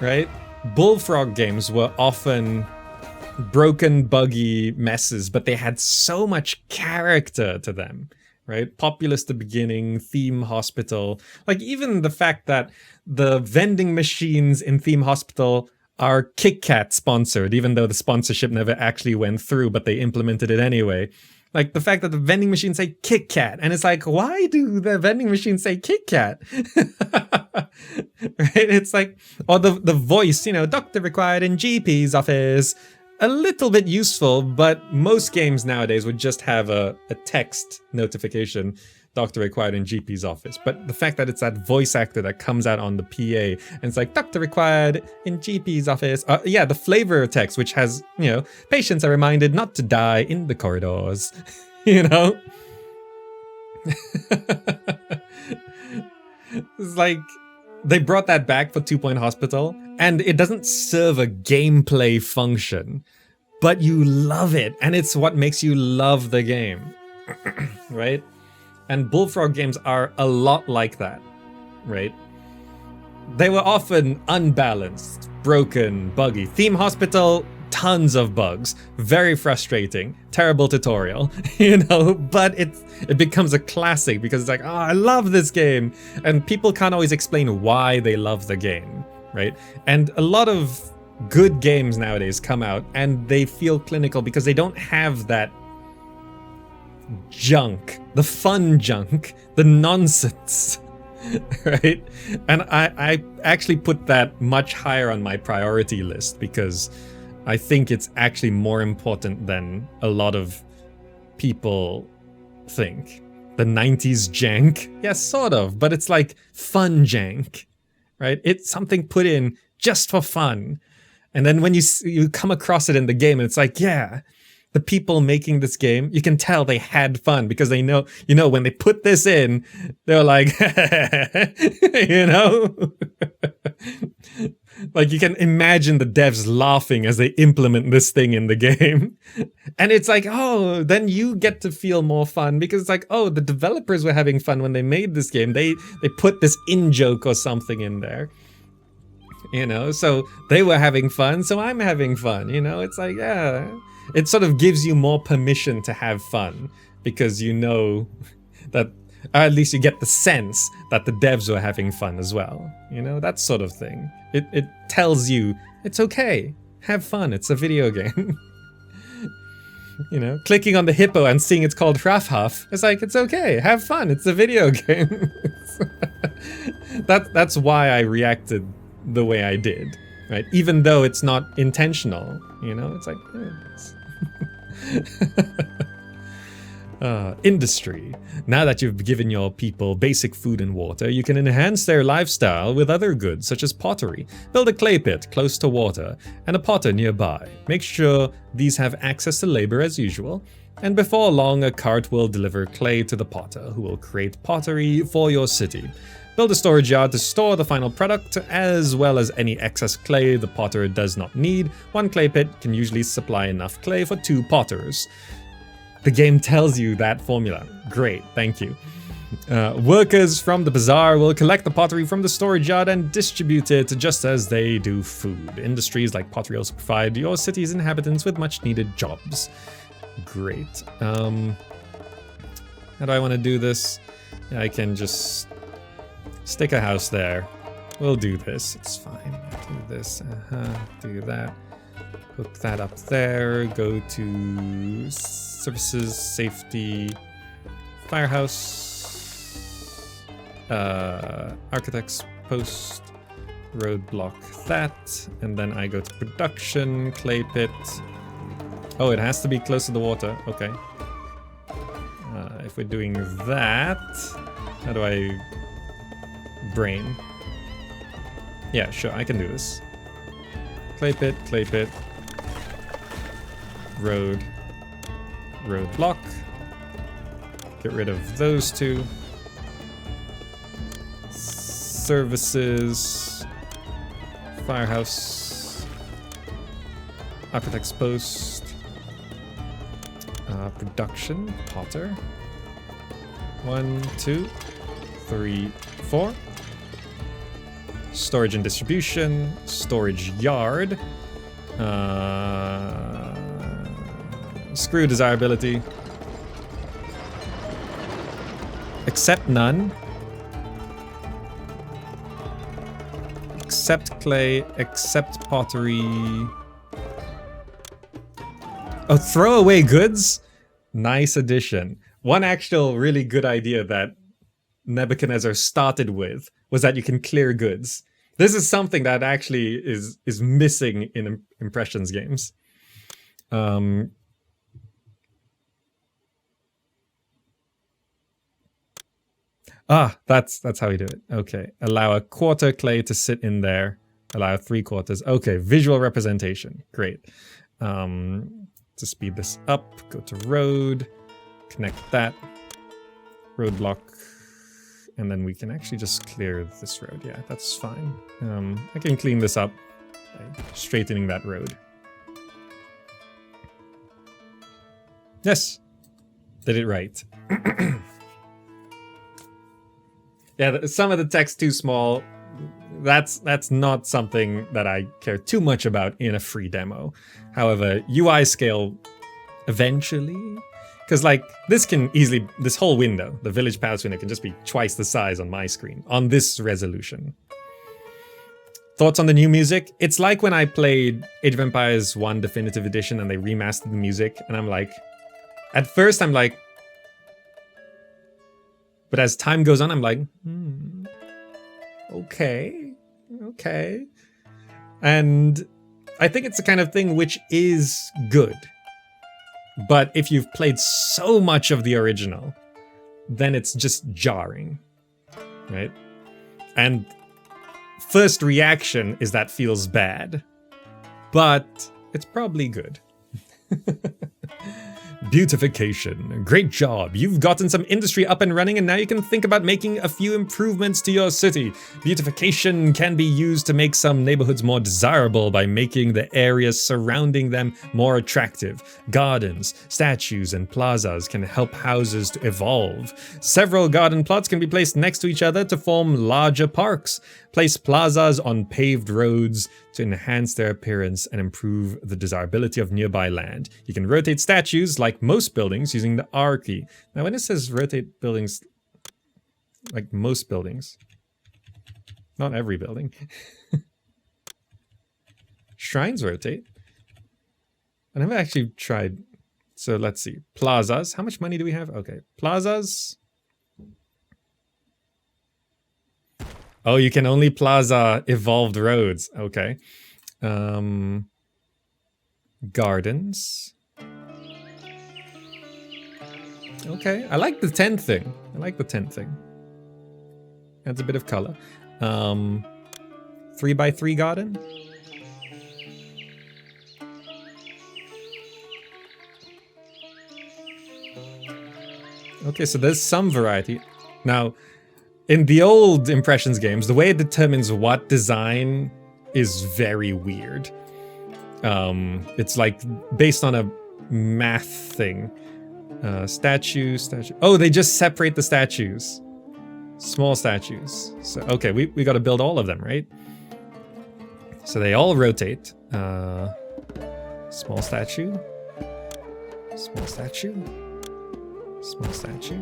right? Bullfrog games were often broken, buggy messes, but they had so much character to them, right? Populous the beginning, Theme Hospital. Like, even the fact that the vending machines in Theme Hospital are Kit Kat sponsored, even though the sponsorship never actually went through, but they implemented it anyway. Like, the fact that the vending machines say Kit Kat, and it's like, why do the vending machines say Kit Kat? Right? It's like, or the voice, you know, doctor required in GP's office. A little bit useful, but most games nowadays would just have a text notification, doctor required in GP's office. But the fact that it's that voice actor that comes out on the PA and it's like, doctor required in GP's office. Yeah, the flavor text, which has, you know, patients are reminded not to die in the corridors, you know? It's like, they brought that back for 2 Point Hospital, and it doesn't serve a gameplay function, but you love it, and it's what makes you love the game, right? And Bullfrog games are a lot like that, right? They were often unbalanced, broken, buggy. Theme Hospital, tons of bugs, very frustrating, terrible tutorial, you know, but it becomes a classic because it's like, oh, I love this game, and people can't always explain why they love the game, right? And a lot of good games nowadays come out and they feel clinical because they don't have that junk, the fun junk, the nonsense, right? And I actually put that much higher on my priority list because I think it's actually more important than a lot of people think. The 90s jank? Yes, sort of, but it's like fun jank, right? It's something put in just for fun. And then when you come across it in the game, and it's like, yeah, the people making this game, you can tell they had fun because they know, you know, when they put this in, they're like, you know? Like, you can imagine the devs laughing as they implement this thing in the game. And it's like, oh, then you get to feel more fun because it's like, oh, the developers were having fun when they made this game. They put this in-joke or something in there. You know, so they were having fun, so I'm having fun, you know? It's like, yeah. It sort of gives you more permission to have fun because you know that, or at least you get the sense that the devs were having fun as well. You know, that sort of thing. It tells you it's okay, have fun, it's a video game. You know, clicking on the hippo and seeing it's called Huff Huff, it's like, it's okay, have fun, it's a video game. That's why I reacted the way I did, right? Even though it's not intentional, you know, it's like, industry. Now that you've given your people basic food and water, you can enhance their lifestyle with other goods such as pottery. Build a clay pit close to water and a potter nearby. Make sure these have access to labor as usual. And before long, a cart will deliver clay to the potter, who will create pottery for your city. Build a storage yard to store the final product, as well as any excess clay the potter does not need. One clay pit can usually supply enough clay for 2 potters. The game tells you that formula. Great, thank you. Workers from the bazaar will collect the pottery from the storage yard and distribute it just as they do food. Industries like pottery also provide your city's inhabitants with much needed jobs. Great. How do I want to do this? Yeah, I can just stick a house there. We'll do this. It's fine. Do this. Do that. Hook that up there. Go to services, safety, firehouse, architect's post, roadblock that, and then I go to production, clay pit. Oh, it has to be close to the water. Okay. If we're doing that, how do I brain? Yeah, sure, I can do this. Clay pit, roadblock. Get rid of those two. Services, firehouse, architect's post, production, potter. 1, 2, 3, 4. Storage and distribution, storage yard. Screw desirability. Accept none. Accept clay, accept pottery. Oh, throw away goods? Nice addition. One actual really good idea that Nebuchadnezzar started with was that you can clear goods. This is something that actually is missing in Impressions games. That's how we do it. Okay, allow a quarter clay to sit in there. Allow 3/4. Okay, visual representation. Great. To speed this up, go to road, connect that, roadblock, and then we can actually just clear this road. Yeah, that's fine. I can clean this up by straightening that road. Yes, did it right. Yeah, some of the text too small. That's not something that I care too much about in a free demo. However, UI scale eventually, because like this whole window, the village palace window, can just be twice the size on my screen on this resolution. Thoughts on the new music? It's like when I played Age of Empires 1 Definitive Edition and they remastered the music, and I'm like, at first I'm like, but as time goes on, I'm like, okay. And I think it's the kind of thing which is good. But if you've played so much of the original, then it's just jarring, right? And first reaction is that feels bad, but it's probably good. Beautification. Great job. You've gotten some industry up and running, and now you can think about making a few improvements to your city. Beautification can be used to make some neighborhoods more desirable by making the areas surrounding them more attractive. Gardens, statues, and plazas can help houses to evolve. Several garden plots can be placed next to each other to form larger parks. Place plazas on paved roads to enhance their appearance and improve the desirability of nearby land. You can rotate statues like most buildings using the R key. Now when it says rotate buildings, like most buildings, not every building. Shrines rotate. I never actually tried. So let's see. Plazas. How much money do we have? Okay. Plazas. Oh, you can only plaza evolved roads. Okay. Gardens. Okay. I like the tent thing. Adds a bit of color. 3x3 garden. Okay, so there's some variety. Now, in the old Impressions games, the way it determines what design is very weird. It's like based on a math thing. Statue. Oh, they just separate the statues. Small statues. So, okay, we got to build all of them, right? So they all rotate. Small statue. Small statue. Small statue.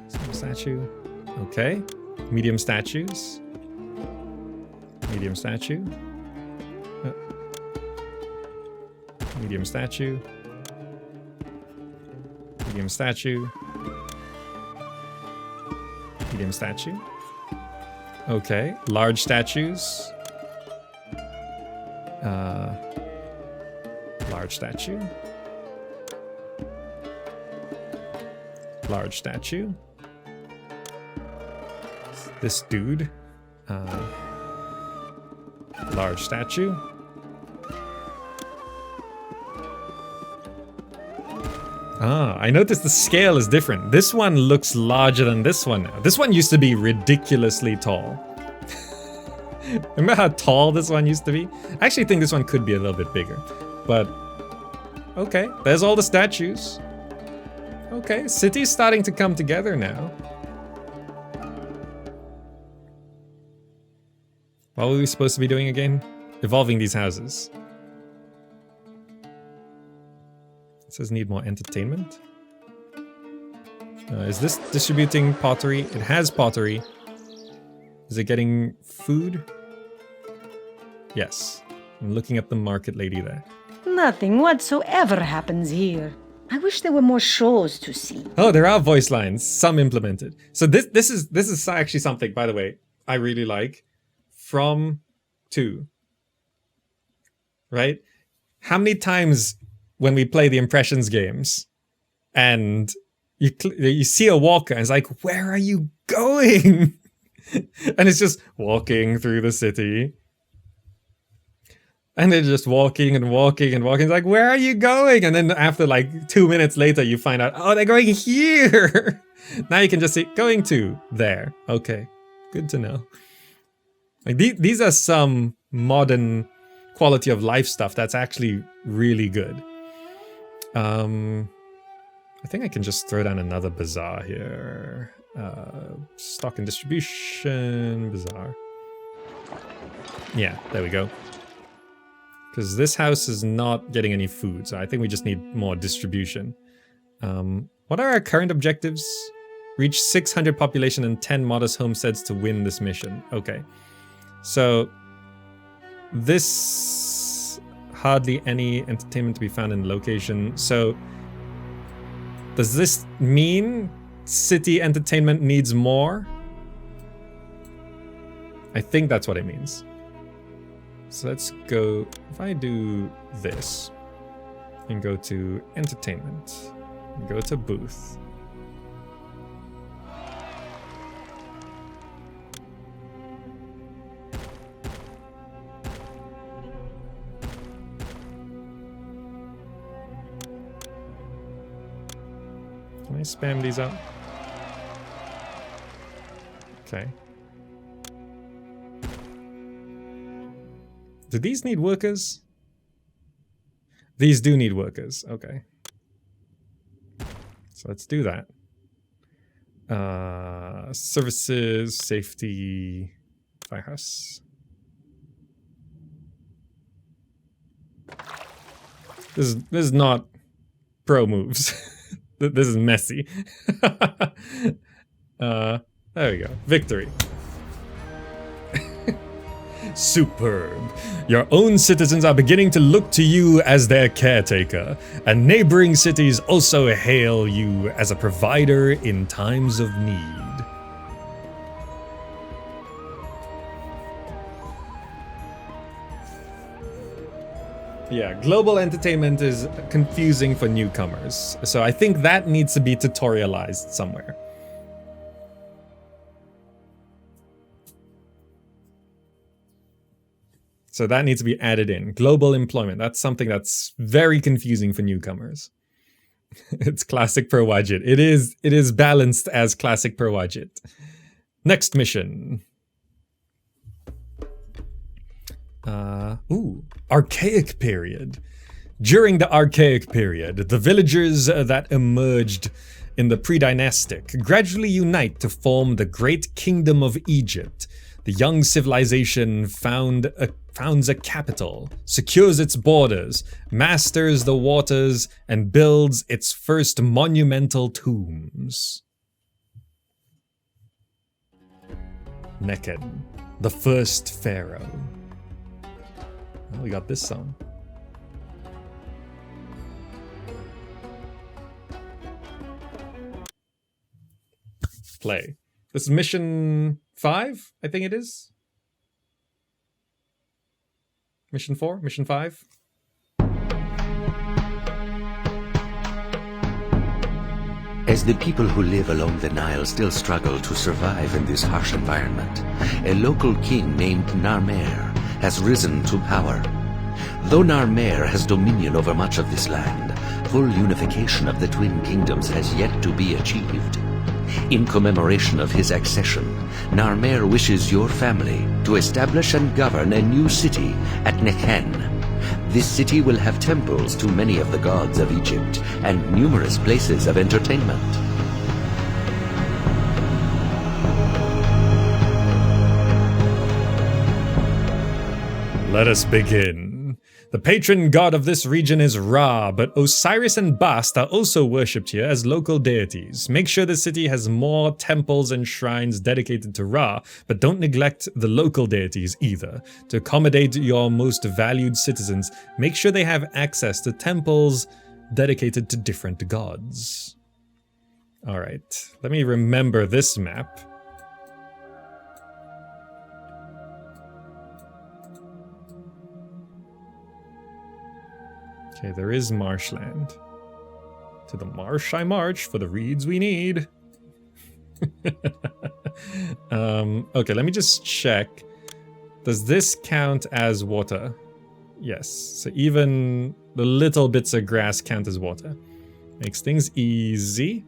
Small statue. Okay. Medium statues. Medium statue. Medium statue. Medium statue. Medium statue. Okay. Large statues. Large statue. Large statue. This dude. Large statue. Ah, I noticed the scale is different. This one looks larger than this one now. This one used to be ridiculously tall. Remember how tall this one used to be? I actually think this one could be a little bit bigger. But, okay, there's all the statues. Okay, city's starting to come together now. What were we supposed to be doing again? Evolving these houses. It says need more entertainment. Is this distributing pottery? It has pottery. Is it getting food? Yes. I'm looking at the market lady there. Nothing whatsoever happens here. I wish there were more shows to see. Oh, there are voice lines, some implemented. So this is actually something, by the way, I really like. From to. Right? How many times when we play the Impressions games and you see a walker and it's like, where are you going? And it's just walking through the city. And they're just walking and walking and walking. It's like, where are you going? And then after like 2 minutes later, you find out, oh, they're going here. Now you can just say, going to there. Okay, good to know. Like these are some modern quality of life stuff that's actually really good. I think I can just throw down another bazaar here. Stock and distribution, bazaar. Yeah, there we go. Because this house is not getting any food, so I think we just need more distribution. What are our current objectives? Reach 600 population and 10 modest homesteads to win this mission. Okay. So, this hardly any entertainment to be found in the location. So, does this mean city entertainment needs more? I think that's what it means. So let's go, if I do this, and go to entertainment, and go to booth. Can I spam these up? Okay. Do these need workers? These do need workers. Okay. So let's do that. Services, safety, firehouse. This is not pro moves. This is messy. There we go. Victory. Superb. Your own citizens are beginning to look to you as their caretaker, and neighboring cities also hail you as a provider in times of need. Yeah, global entertainment is confusing for newcomers, so I think that needs to be tutorialized somewhere. So that needs to be added in. Global employment. That's something that's very confusing for newcomers. It's classic pro widget. It is balanced as classic pro widget. Next mission. Archaic period. During the Archaic period, the villagers that emerged in the pre-dynastic gradually unite to form the Great Kingdom of Egypt. The young civilization founds a capital, secures its borders, masters the waters, and builds its first monumental tombs. Neked, the first pharaoh. Oh, we got this song. Play. This is mission 5, I think it is. Mission 4? Mission 5? As the people who live along the Nile still struggle to survive in this harsh environment, a local king named Narmer has risen to power. Though Narmer has dominion over much of this land, full unification of the twin kingdoms has yet to be achieved. In commemoration of his accession, Narmer wishes your family to establish and govern a new city at Nekhen. This city will have temples to many of the gods of Egypt and numerous places of entertainment. Let us begin. The patron god of this region is Ra, but Osiris and Bast are also worshipped here as local deities. Make sure the city has more temples and shrines dedicated to Ra, but don't neglect the local deities either. To accommodate your most valued citizens, make sure they have access to temples dedicated to different gods. Alright, let me remember this map. Okay, there is marshland. To the marsh I march for the reeds we need. Okay, let me just check. Does this count as water? Yes, so even the little bits of grass count as water. Makes things easy.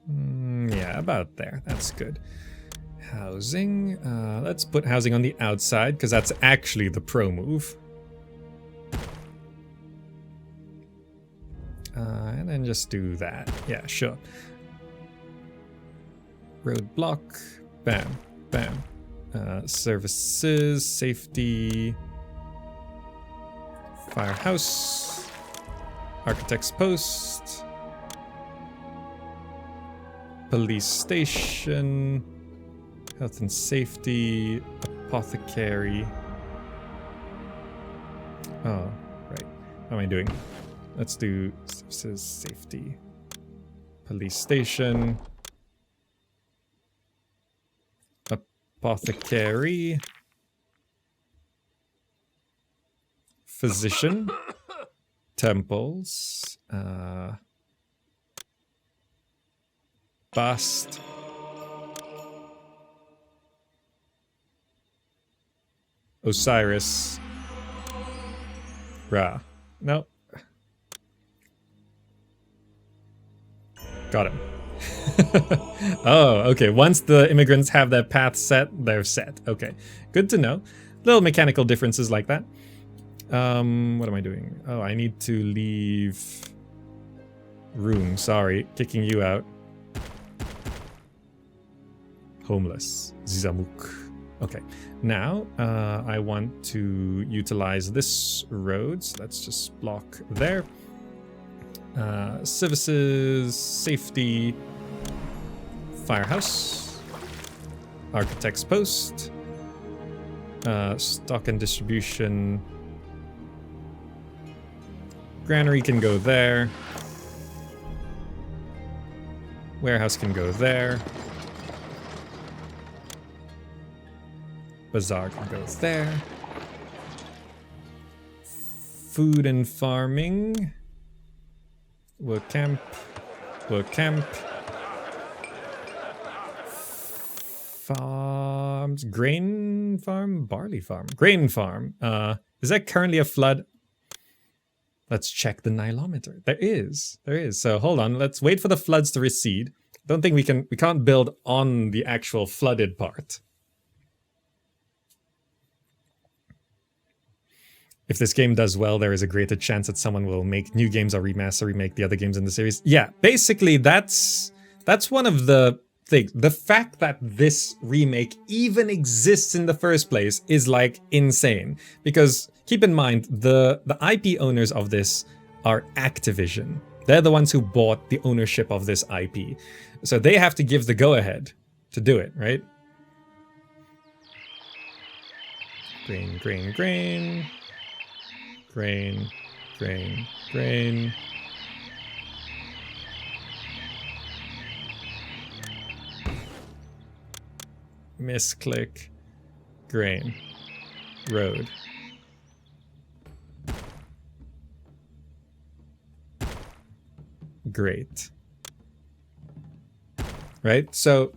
Yeah, about there. That's good. Housing. Let's put housing on the outside, because that's actually the pro move. And then just do that. Yeah, sure. Roadblock. Bam. Bam. Services. Safety. Firehouse. Architect's post. Police station. Health and safety, apothecary. Oh, right. What am I doing? Let's do services, safety, police station, apothecary, physician, temples, bust. Osiris. Ra. Nope. Got him. Oh, okay. Once the immigrants have their path set, they're set. Okay. Good to know. Little mechanical differences like that. What am I doing? Oh, I need to leave room. Sorry. Kicking you out. Homeless. Zizamuk. Okay, now I want to utilize this road, so let's just block there. Services, safety, firehouse, architect's post, stock and distribution, granary can go there, warehouse can go there. Bazaar can go there. Food and farming. Work camp. Work camp. Farms. Grain farm? Barley farm. Grain farm. Is that currently a flood? Let's check the Nilometer. There is. There is. So hold on. Let's wait for the floods to recede. Don't think we can't build on the actual flooded part. If this game does well, there is a greater chance that someone will make new games or remaster, remake the other games in the series. Yeah, basically that's That's one of the things. The fact that this remake even exists in the first place is like insane. Because keep in mind, the IP owners of this are Activision. They're the ones who bought the ownership of this IP. So they have to give the go-ahead to do it, right? Grain, grain, grain. Grain, grain, grain. Misclick. Grain. Road. Great. Right? So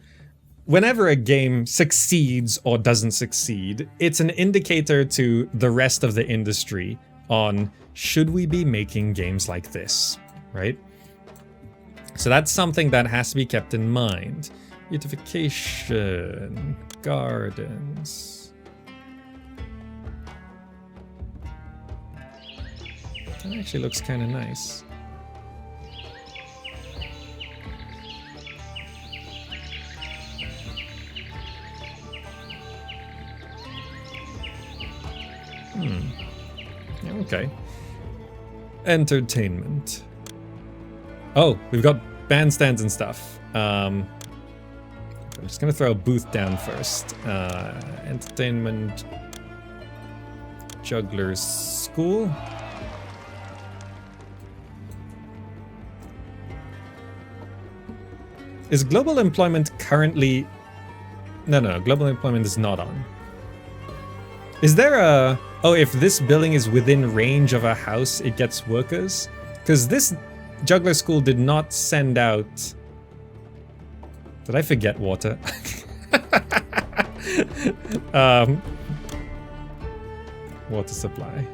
whenever a game succeeds or doesn't succeed, it's an indicator to the rest of the industry on should we be making games like this, right? So that's something that has to be kept in mind. Beautification, gardens. That actually looks kind of nice. Okay. Entertainment. Oh, we've got bandstands and stuff. I'm just gonna throw a booth down first. Entertainment. Juggler's School. Is global employment currently... No, global employment is not on. Is there a... Oh, if this building is within range of a house, it gets workers? Because this juggler school did not send out... Did I forget water? Water supply.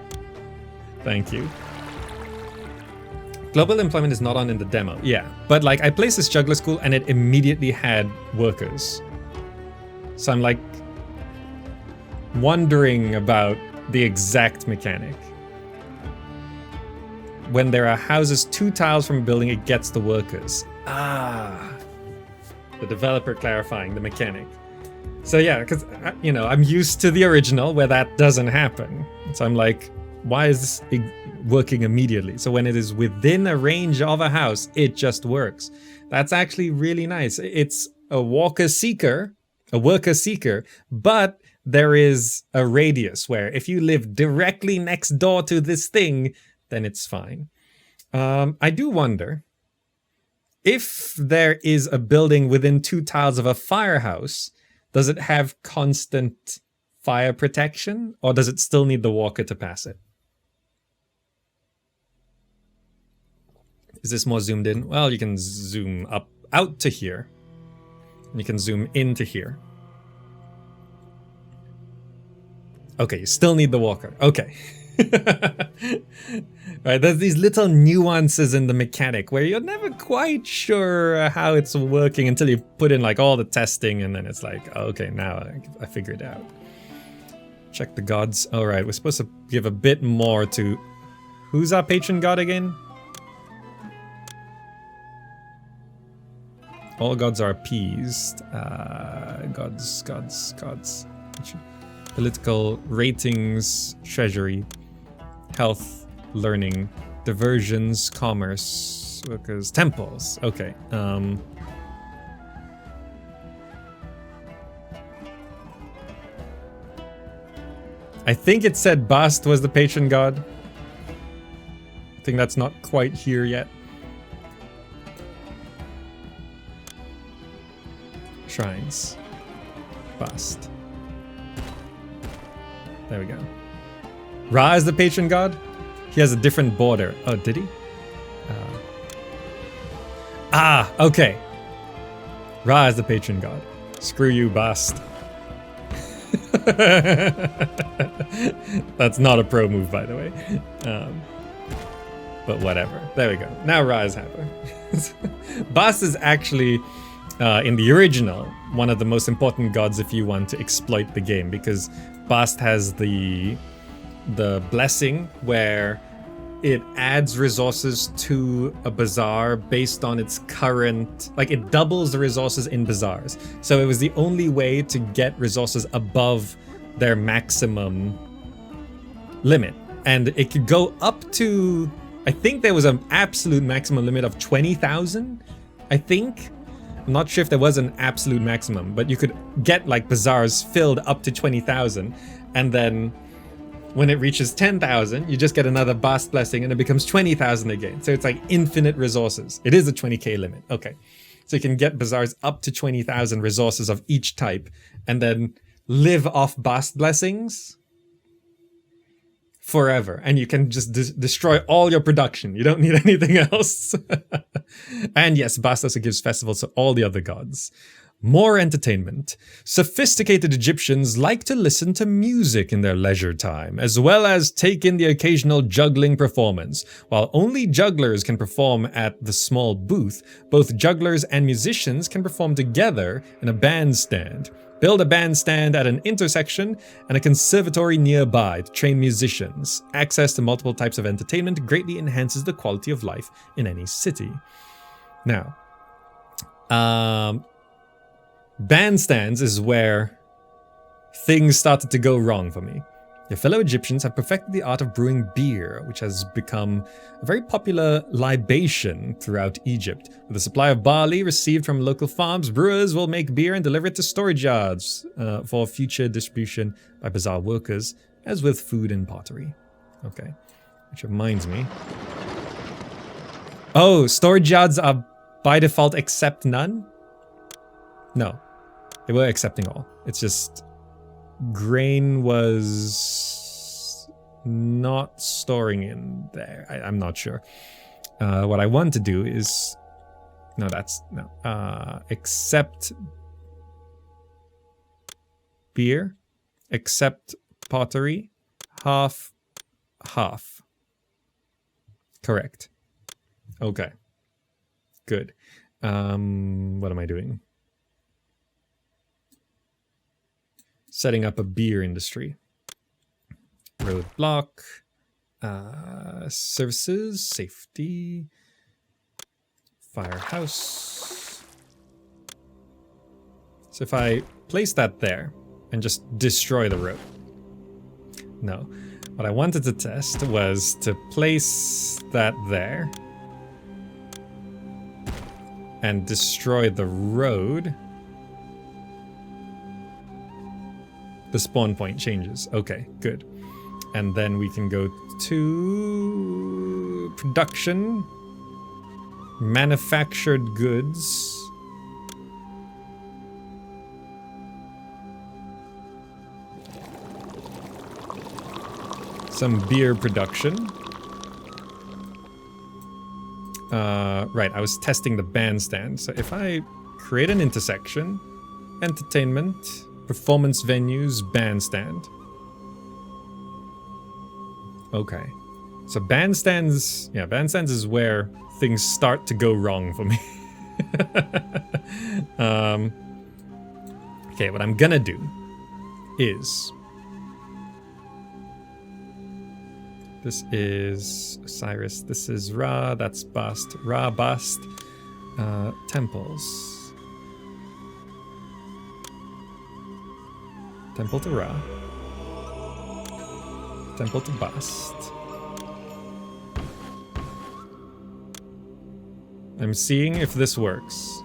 Thank you. Global employment is not on in the demo. Yeah, but like I placed this juggler school and it immediately had workers. So I'm like wondering about the exact mechanic. When there are houses 2 tiles from a building, it gets the workers. Ah. The developer clarifying the mechanic. So yeah, because, you know, I'm used to the original where that doesn't happen. So I'm like, why is this working immediately? So when it is within a range of a house, it just works. That's actually really nice. It's a worker seeker, but there is a radius where if you live directly next door to this thing, then it's fine. I do wonder if there is a building within 2 tiles of a firehouse, does it have constant fire protection or does it still need the walker to pass it? Is this more zoomed in? Well, you can zoom up out to here. And you can zoom into here. Okay, you still need the walker. Okay. Right, there's these little nuances in the mechanic where you're never quite sure how it's working until you put in like all the testing and then it's like, oh, okay, now I figured it out. Check the gods. All right, we're supposed to give a bit more to... Who's our patron god again? All gods are appeased. Gods. Political, ratings, treasury, health, learning, diversions, commerce, workers, temples. Okay. I think it said Bast was the patron god. I think that's not quite here yet. Shrines. Bast. There we go. Ra is the patron god? He has a different border. Oh, did he? Okay. Ra is the patron god. Screw you, Bast. That's not a pro move, by the way. But whatever. There we go. Now Ra is happy. Bast is actually, in the original, one of the most important gods if you want to exploit the game, because Bast has the blessing where it adds resources to a bazaar based on its current, like it doubles the resources in bazaars. So it was the only way to get resources above their maximum limit. And it could go up to, I think there was an absolute maximum limit of 20,000, I think. I'm not sure if there was an absolute maximum, but you could get like bazaars filled up to 20,000, and then when it reaches 10,000, you just get another Bast Blessing and it becomes 20,000 again. So it's like infinite resources. It is a 20k limit. Okay. So you can get bazaars up to 20,000 resources of each type and then live off Bast Blessings forever. And you can just destroy all your production. You don't need anything else. And yes, Bast also gives festivals to all the other gods. More entertainment. Sophisticated Egyptians like to listen to music in their leisure time, as well as take in the occasional juggling performance. While only jugglers can perform at the small booth, both jugglers and musicians can perform together in a bandstand. Build a bandstand at an intersection and a conservatory nearby to train musicians. Access to multiple types of entertainment greatly enhances the quality of life in any city. Now, bandstands is where things started to go wrong for me. Your fellow Egyptians have perfected the art of brewing beer, which has become a very popular libation throughout Egypt. With a supply of barley received from local farms, brewers will make beer and deliver it to storage yards for future distribution by bazaar workers, as with food and pottery. Okay, which reminds me. Oh, storage yards are by default accept none? No, they were accepting all. It's just grain was not storing in there. I'm not sure. What I want to do is, no, that's no. Accept beer, accept pottery, half. Correct. Okay. Good. What am I doing? Setting up a beer industry. Roadblock. Services. Safety. Firehouse. So if I place that there and just destroy the road. No. What I wanted to test was to place that there and destroy the road. The spawn point changes. Okay, good. And then we can go to production, manufactured goods. Some beer production. Right, I was testing the bandstand. So if I create an intersection, entertainment, performance venues, bandstand. Okay. So bandstands, yeah, bandstands is where things start to go wrong for me. Okay, what I'm gonna do is, this is Osiris, this is Ra, that's Bast, Ra, Bast, temples. Temple to Ra. Temple to Bast. I'm seeing if this works.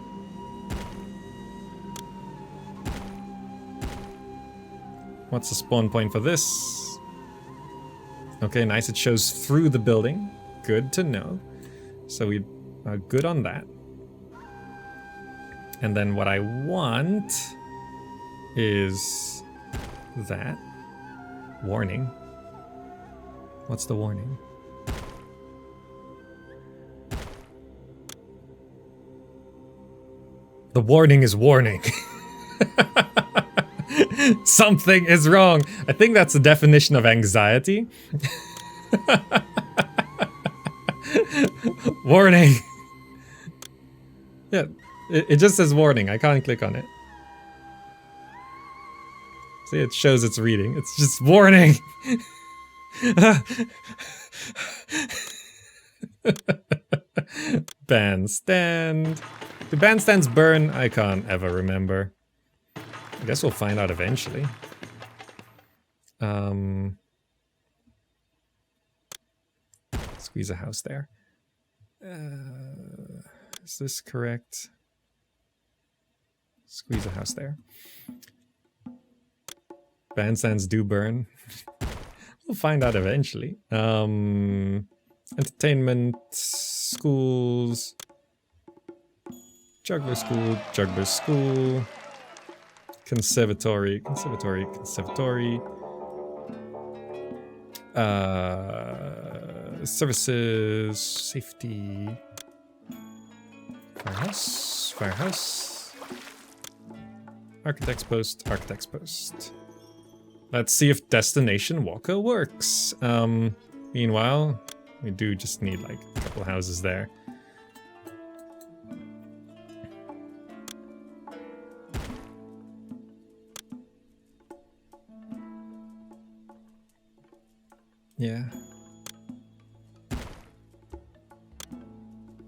What's the spawn point for this? Okay, nice. It shows through the building. Good to know. So we are good on that. And then what I want is that. Warning. What's the warning? The warning is warning. Something is wrong. I think that's the definition of anxiety. Warning. Yeah, it just says warning. I can't click on it. See, it shows it's reading. It's just warning. Bandstand. Do bandstands burn? I can't ever remember. I guess we'll find out eventually. Squeeze a house there. Is this correct? Squeeze a house there. Bandstands do burn. We'll find out eventually. Entertainment, schools, juggler school, conservatory. Services, safety, firehouse, architect's post. Let's see if Destination Walker works. Meanwhile, we do just need like a couple houses there. Yeah.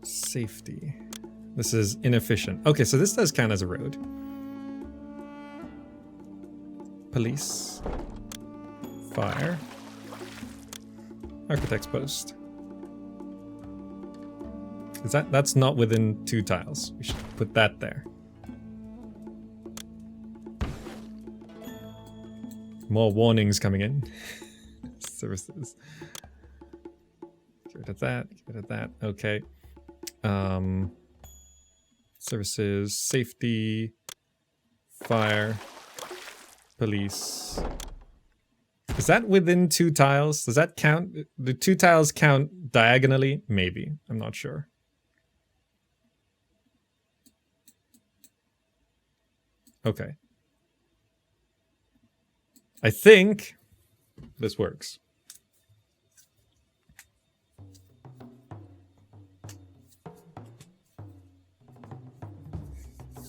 Safety. This is inefficient. Okay, so this does count as a road. Police. Fire. Architect's post. Is that's not within 2 tiles. We should put that there. More warnings coming in. Services. Get rid of that. Okay. Services, safety, fire, police. Is that within 2 tiles? Does that count? The 2 tiles count diagonally? Maybe. I'm not sure. Okay. I think this works.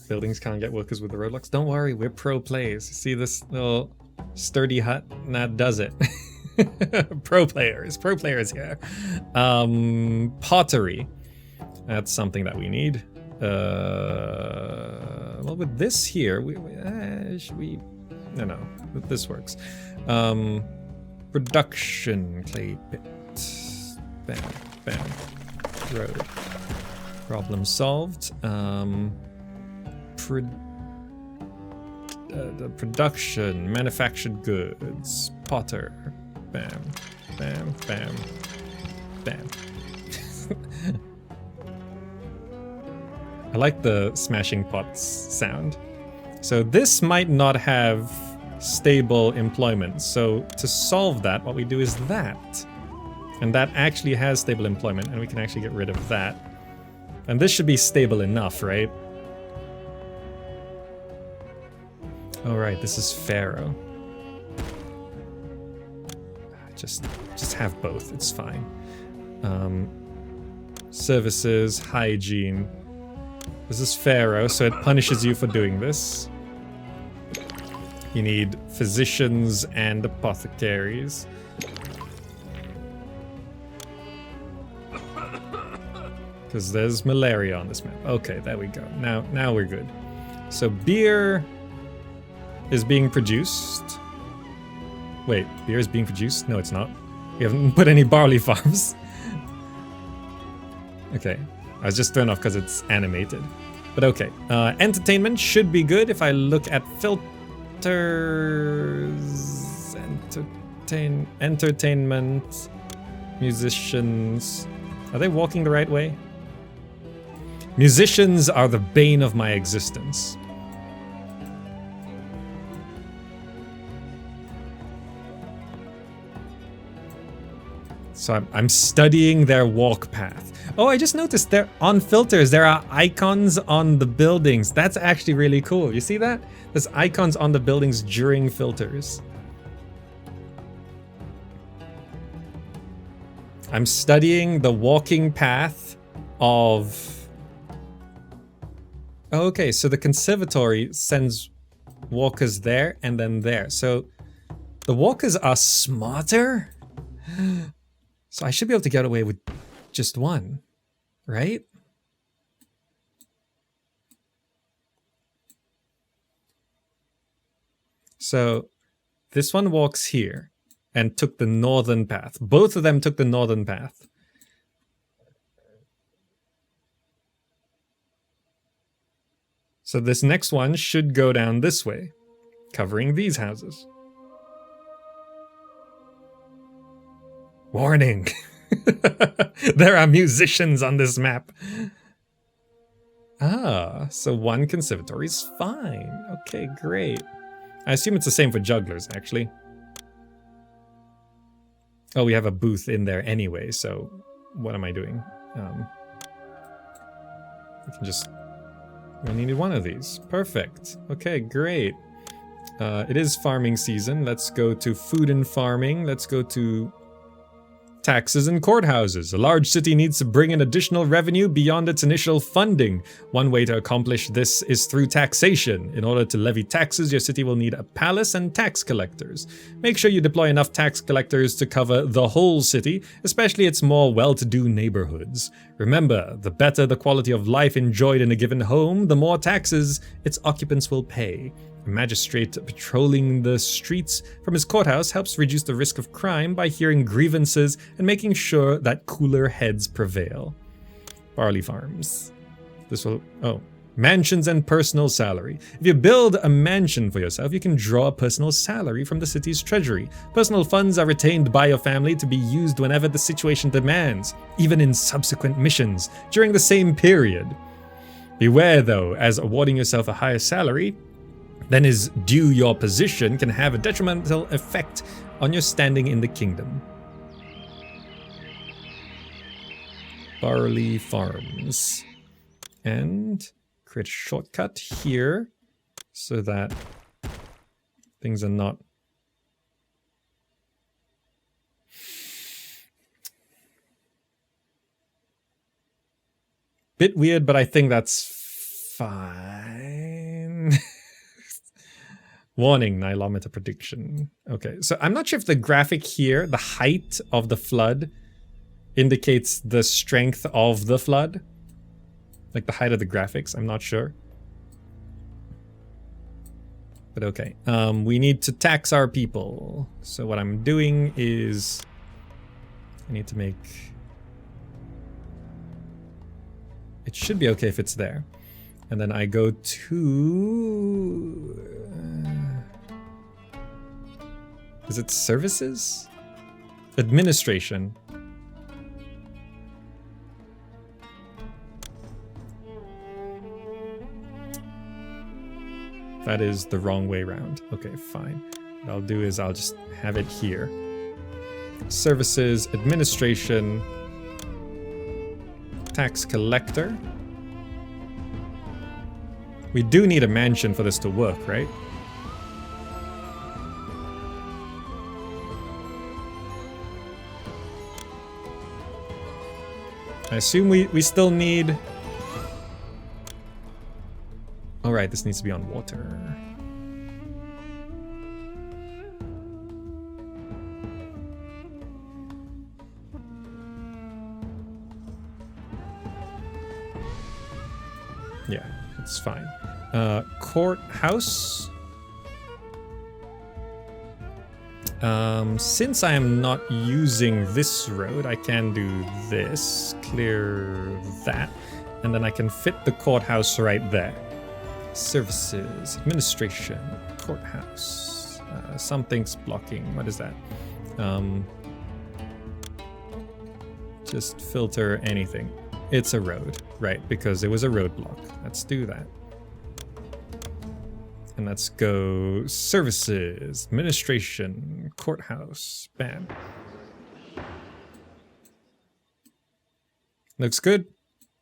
Buildings can't get workers with the roadblocks. Don't worry, we're pro players. See this little sturdy hut? That does it. Pro players here. Pottery. That's something that we need. Well, with this here, should we? No, this works. Production clay pit. Bam. Road. Problem solved. The production, manufactured goods, potter, bam. I like the smashing pots sound. So this might not have stable employment. So to solve that, what we do is that. And that actually has stable employment, and we can actually get rid of that. And this should be stable enough, right? All right, this is Pharaoh. Just have both. It's fine. Services, hygiene. This is Pharaoh, so it punishes you for doing this. You need physicians and apothecaries. Because there's malaria on this map. Okay, there we go. Now we're good. So beer is being produced. Wait, beer is being produced? No, it's not. We haven't put any barley farms. Okay, I was just thrown off because it's animated. But okay, entertainment should be good if I look at filters. Entertainment, musicians. Are they walking the right way? Musicians are the bane of my existence. So I'm studying their walk path. Oh, I just noticed they're on filters. There are icons on the buildings. That's actually really cool. You see that? There's icons on the buildings during filters. I'm studying the walking path of... Oh, okay, so the conservatory sends walkers there and then there. So the walkers are smarter? So I should be able to get away with just one, right? So this one walks here and took the northern path. Both of them took the northern path. So this next one should go down this way, covering these houses. Warning! There are musicians on this map. Ah, so one conservatory is fine. Okay, great. I assume it's the same for jugglers, actually. Oh, we have a booth in there anyway, so what am I doing? We can just... We only need one of these. Perfect. Okay, great. It is farming season. Let's go to food and farming. Let's go to taxes and courthouses. A large city needs to bring in additional revenue beyond its initial funding. One way to accomplish this is through taxation. In order to levy taxes, your city will need a palace and tax collectors. Make sure you deploy enough tax collectors to cover the whole city, especially its more well-to-do neighborhoods. Remember, the better the quality of life enjoyed in a given home, the more taxes its occupants will pay. A magistrate patrolling the streets from his courthouse helps reduce the risk of crime by hearing grievances and making sure that cooler heads prevail. Barley farms. This will... Oh. Mansions and personal salary. If you build a mansion for yourself, you can draw a personal salary from the city's treasury. Personal funds are retained by your family to be used whenever the situation demands, even in subsequent missions during the same period. Beware, though, as awarding yourself a higher salary than is due your position can have a detrimental effect on your standing in the kingdom. Barley farms. And create a shortcut here so that things are not... Bit weird, but I think that's fine. Warning, nilometer prediction. Okay, so I'm not sure if the graphic here, the height of the flood, indicates the strength of the flood. Like the height of the graphics, I'm not sure. But okay, we need to tax our people. So what I'm doing is... I need to make... It should be okay if it's there. And then I go to... is it services? Administration. That is the wrong way around. Okay, fine. What I'll do is I'll just have it here. Services, administration, tax collector. We do need a mansion for this to work, right? I assume we still need... Alright, this needs to be on water. Yeah, it's fine. Courthouse. Since I am not using this road, I can do this, clear that, and then I can fit the courthouse right there. Services, administration, courthouse. Something's blocking. What is that? Just filter anything. It's a road, right? Because it was a roadblock. Let's do that. And let's go services, administration, courthouse. Bam. Looks good.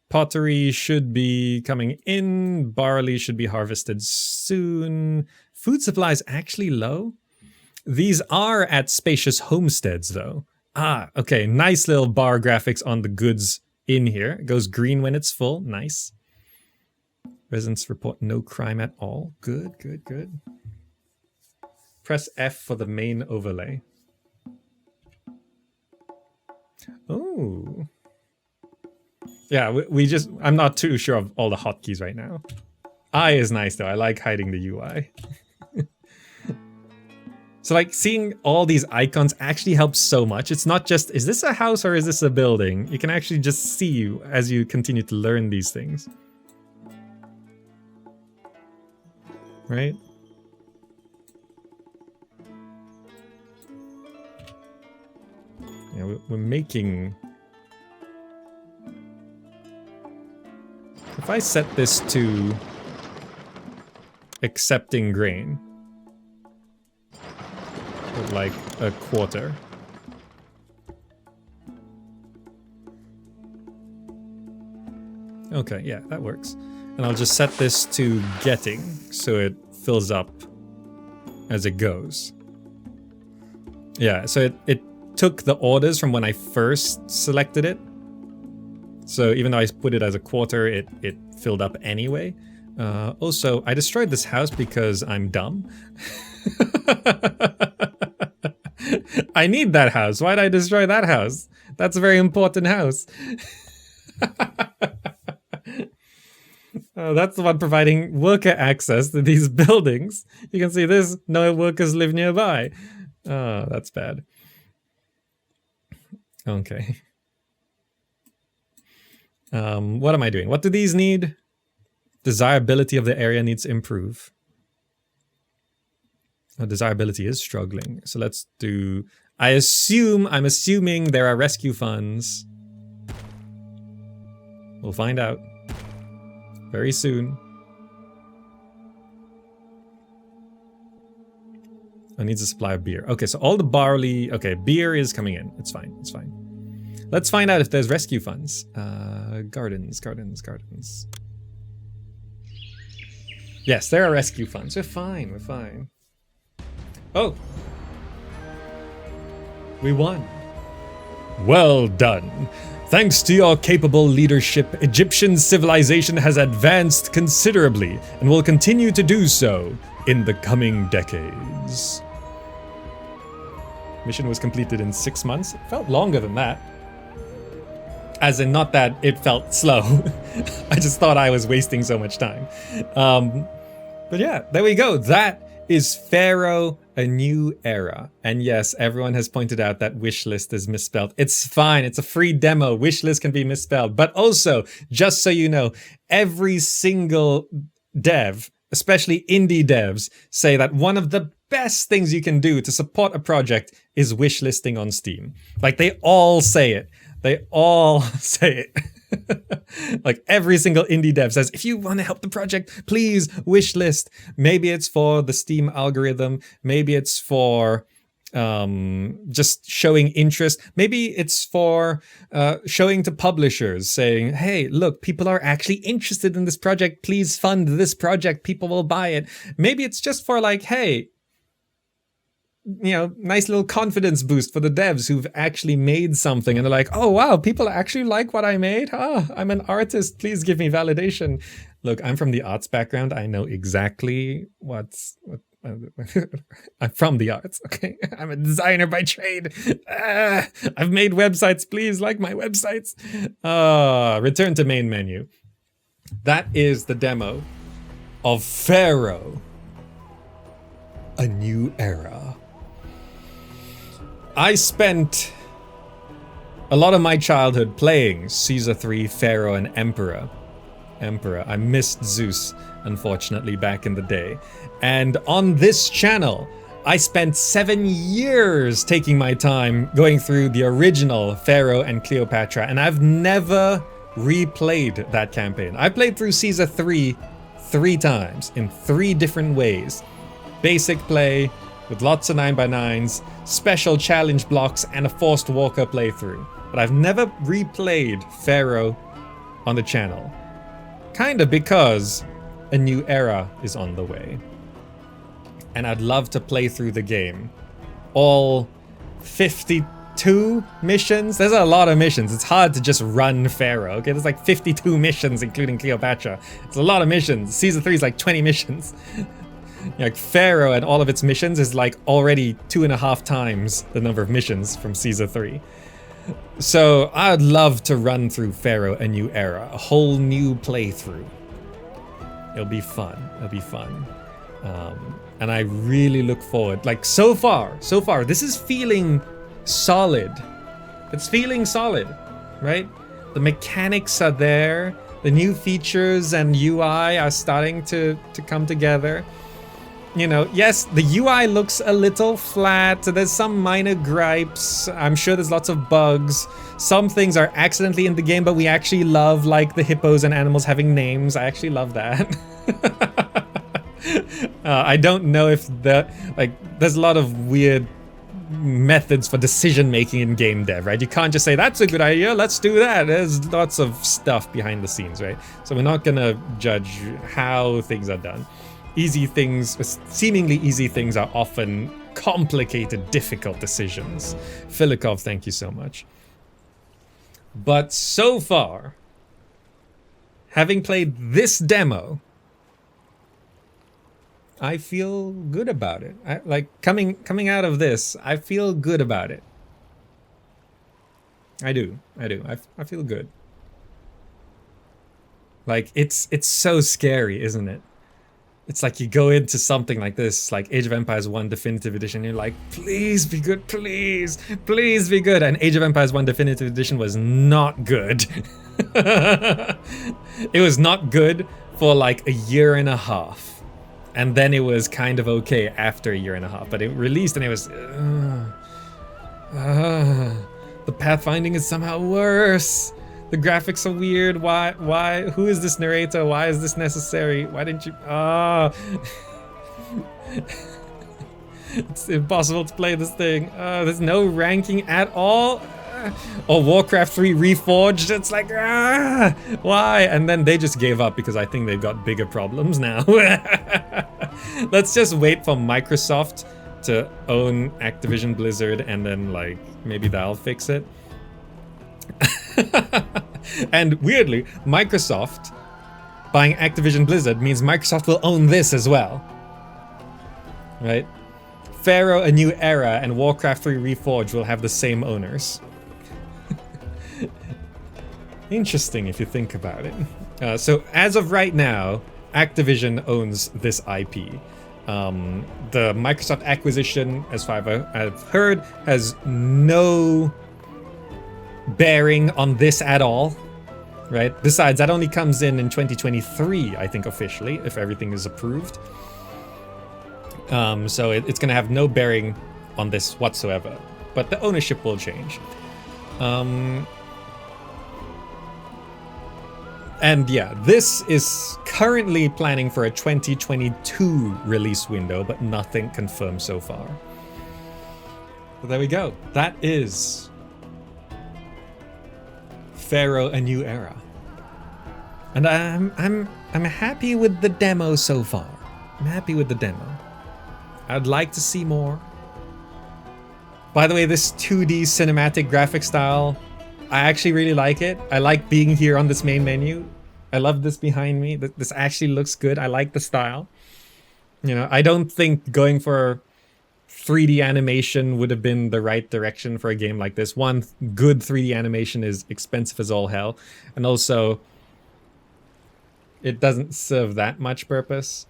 Pottery should be coming in. Barley should be harvested soon. Food supply is actually low. These are at spacious homesteads, though. Ah, okay. Nice little bar graphics on the goods in here. It goes green when it's full. Nice. Residents report no crime at all. Good, good, good. Press F for the main overlay. Oh. Yeah, I'm not too sure of all the hotkeys right now. I is nice though. I like hiding the UI. So like seeing all these icons actually helps so much. It's not just, is this a house or is this a building? You can actually just see as you continue to learn these things. Right? Yeah, we're making... If I set this to accepting grain with like a quarter. Okay, yeah, that works. And I'll just set this to getting so it fills up as it goes. Yeah, so it took the orders from when I first selected it. So even though I put it as a quarter, it filled up anyway. Also, I destroyed this house because I'm dumb. I need that house. Why'd I destroy that house? That's a very important house. That's the one providing worker access to these buildings. You can see this. No workers live nearby. Oh, that's bad. Okay. What am I doing? What do these need? Desirability of the area needs to improve. Oh, desirability is struggling. So let's do... I'm assuming there are rescue funds. We'll find out very soon. I need a supply of beer. Okay, so all the barley... Okay, beer is coming in. It's fine. It's fine. Let's find out if there's rescue funds. Gardens. Yes, there are rescue funds. We're fine. We're fine. Oh! We won. Well done. Thanks to your capable leadership, Egyptian civilization has advanced considerably and will continue to do so in the coming decades. Mission was completed in 6 months. It felt longer than that. As in, not that it felt slow. I just thought I was wasting so much time. But yeah, there we go. That is Pharaoh, A New Era. And yes, everyone has pointed out that wishlist is misspelled. It's fine. It's a free demo. Wishlist can be misspelled. But also, just so you know, every single dev, especially indie devs, say that one of the best things you can do to support a project is wishlisting on Steam. Like, they all say it. They all say it. Like every single indie dev says, if you want to help the project, please wishlist. Maybe it's for the Steam algorithm. Maybe it's for just showing interest. Maybe it's for showing to publishers saying, hey, look, people are actually interested in this project. Please fund this project. People will buy it. Maybe it's just for like, hey, you know, nice little confidence boost for the devs who've actually made something and they're like, oh wow, people actually like what I made. I'm an artist, please give me validation. Look, I'm from the arts background. I know exactly what I'm from the arts, okay? I'm a designer by trade. I've made websites, please like my websites. Return to main menu. That is the demo of Pharaoh, A New Era. I spent a lot of my childhood playing Caesar 3, Pharaoh, and Emperor. I missed Zeus, unfortunately, back in the day. And on this channel, I spent 7 years taking my time going through the original Pharaoh and Cleopatra, and I've never replayed that campaign. I played through Caesar 3 3 times in 3 different ways. Basic play, with lots of 9x9s, special challenge blocks, and a forced walker playthrough. But I've never replayed Pharaoh on the channel. Kinda because A New Era is on the way. And I'd love to play through the game. All 52 missions? There's a lot of missions. It's hard to just run Pharaoh, okay? There's like 52 missions, including Cleopatra. It's a lot of missions. Season 3 is like 20 missions. Like Pharaoh and all of its missions is like already 2.5 times the number of missions from Caesar 3. So I'd love to run through Pharaoh a new era, a whole new playthrough. It'll be fun. It'll be fun. And I really look forward. Like so far, this is feeling solid. It's feeling solid, right? The mechanics are there. The new features and UI are starting to come together. You know, yes, the UI looks a little flat. There's some minor gripes. I'm sure there's lots of bugs. Some things are accidentally in the game, but we actually love, like the hippos and animals having names. I actually love that. I don't know if there's a lot of weird methods for decision making in game dev, right? You can't just say, that's a good idea, let's do that. There's lots of stuff behind the scenes, right? So we're not gonna judge how things are done. Easy things, seemingly easy things, are often complicated, difficult decisions. Filikov, thank you so much. But so far, having played this demo, I feel good about it. Coming out of this, I feel good about it. I do. I feel good. Like, it's so scary, isn't it? It's like you go into something like this, like Age of Empires 1 Definitive Edition, you're like, please be good, please be good. And Age of Empires 1 Definitive Edition was not good. It was not good for like a year and a half. And then it was kind of okay after a year and a half. But it released and it was... the pathfinding is somehow worse. The graphics are weird. Why? Who is this narrator? Why is this necessary? Why didn't you... It's impossible to play this thing. There's no ranking at all. Or Warcraft 3 Reforged. It's like, why? And then they just gave up because I think they've got bigger problems now. Let's just wait for Microsoft to own Activision Blizzard, and then like maybe that'll fix it. And weirdly, Microsoft buying Activision Blizzard means Microsoft will own this as well. Right? Pharaoh A New Era and Warcraft 3 Reforged will have the same owners. Interesting if you think about it. So as of right now, Activision owns this IP. The Microsoft acquisition, as far as I've heard, has no bearing on this at all, right? Besides, that only comes in 2023, I think, officially, if everything is approved. So it's going to have no bearing on this whatsoever, but the ownership will change. And yeah, this is currently planning for a 2022 release window, but nothing confirmed so far. But there we go. That is Pharaoh A New Era. And I'm happy with the demo so far. I'm happy with the demo. I'd like to see more. By the way, this 2D cinematic graphic style, I actually really like it. I like being here on this main menu. I love this behind me. This actually looks good. I like the style. You know, I don't think going for 3D animation would have been the right direction for a game like this. One, good 3D animation is expensive as all hell. And also, it doesn't serve that much purpose.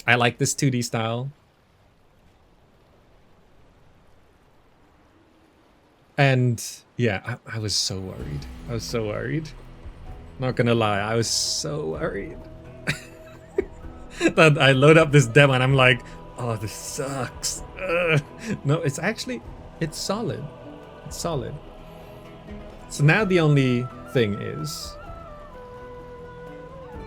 I like this 2D style. And yeah, I was so worried. I was so worried. Not gonna lie, I was so worried. That I load up this demo and I'm like, oh, this sucks. No, it's solid. It's solid. So now the only thing is,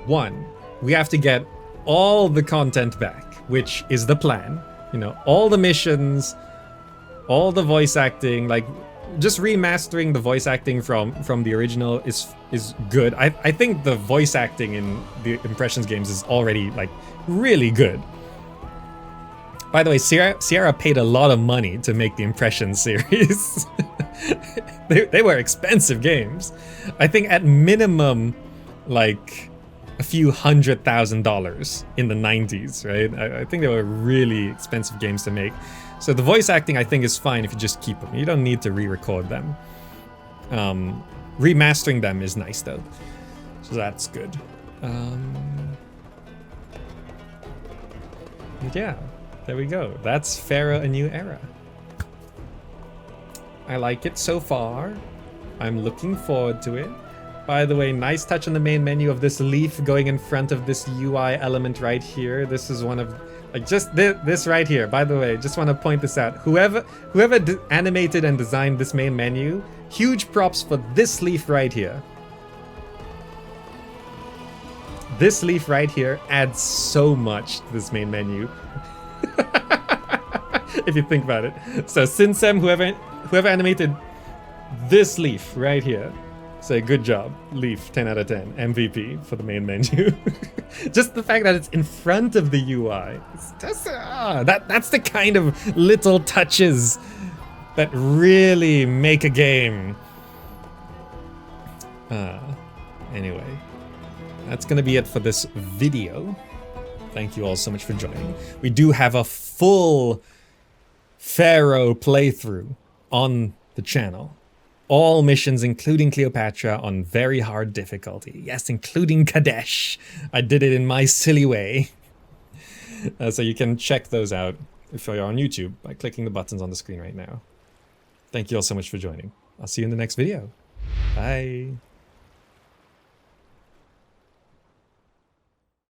one, we have to get all the content back, which is the plan. You know, all the missions, all the voice acting, like just remastering the voice acting from the original is good. I think the voice acting in the Impressions games is already like really good. By the way, Sierra paid a lot of money to make the Impressions series. they were expensive games. I think at minimum like a few $100,000 in the 90s, right? I think they were really expensive games to make. So the voice acting, I think, is fine if you just keep them. You don't need to re-record them. Remastering them is nice though, so that's good. But yeah, there we go. That's Pharaoh: A New Era. I like it so far. I'm looking forward to it. By the way, nice touch on the main menu of this leaf going in front of this UI element right here. This is one of, like, just this right here. By the way, just want to point this out. Whoever animated and designed this main menu, huge props for this leaf right here. This leaf right here adds so much to this main menu. If you think about it. So Sinsem, whoever animated this leaf right here, say good job. Leaf, 10 out of 10. MVP for the main menu. Just the fact that it's in front of the UI. It's just, that's the kind of little touches that really make a game. Anyway, that's gonna be it for this video. Thank you all so much for joining. We do have a full Pharaoh playthrough on the channel. All missions, including Cleopatra, on very hard difficulty. Yes, including Kadesh. I did it in my silly way. So you can check those out if you're on YouTube by clicking the buttons on the screen right now. Thank you all so much for joining. I'll see you in the next video. Bye.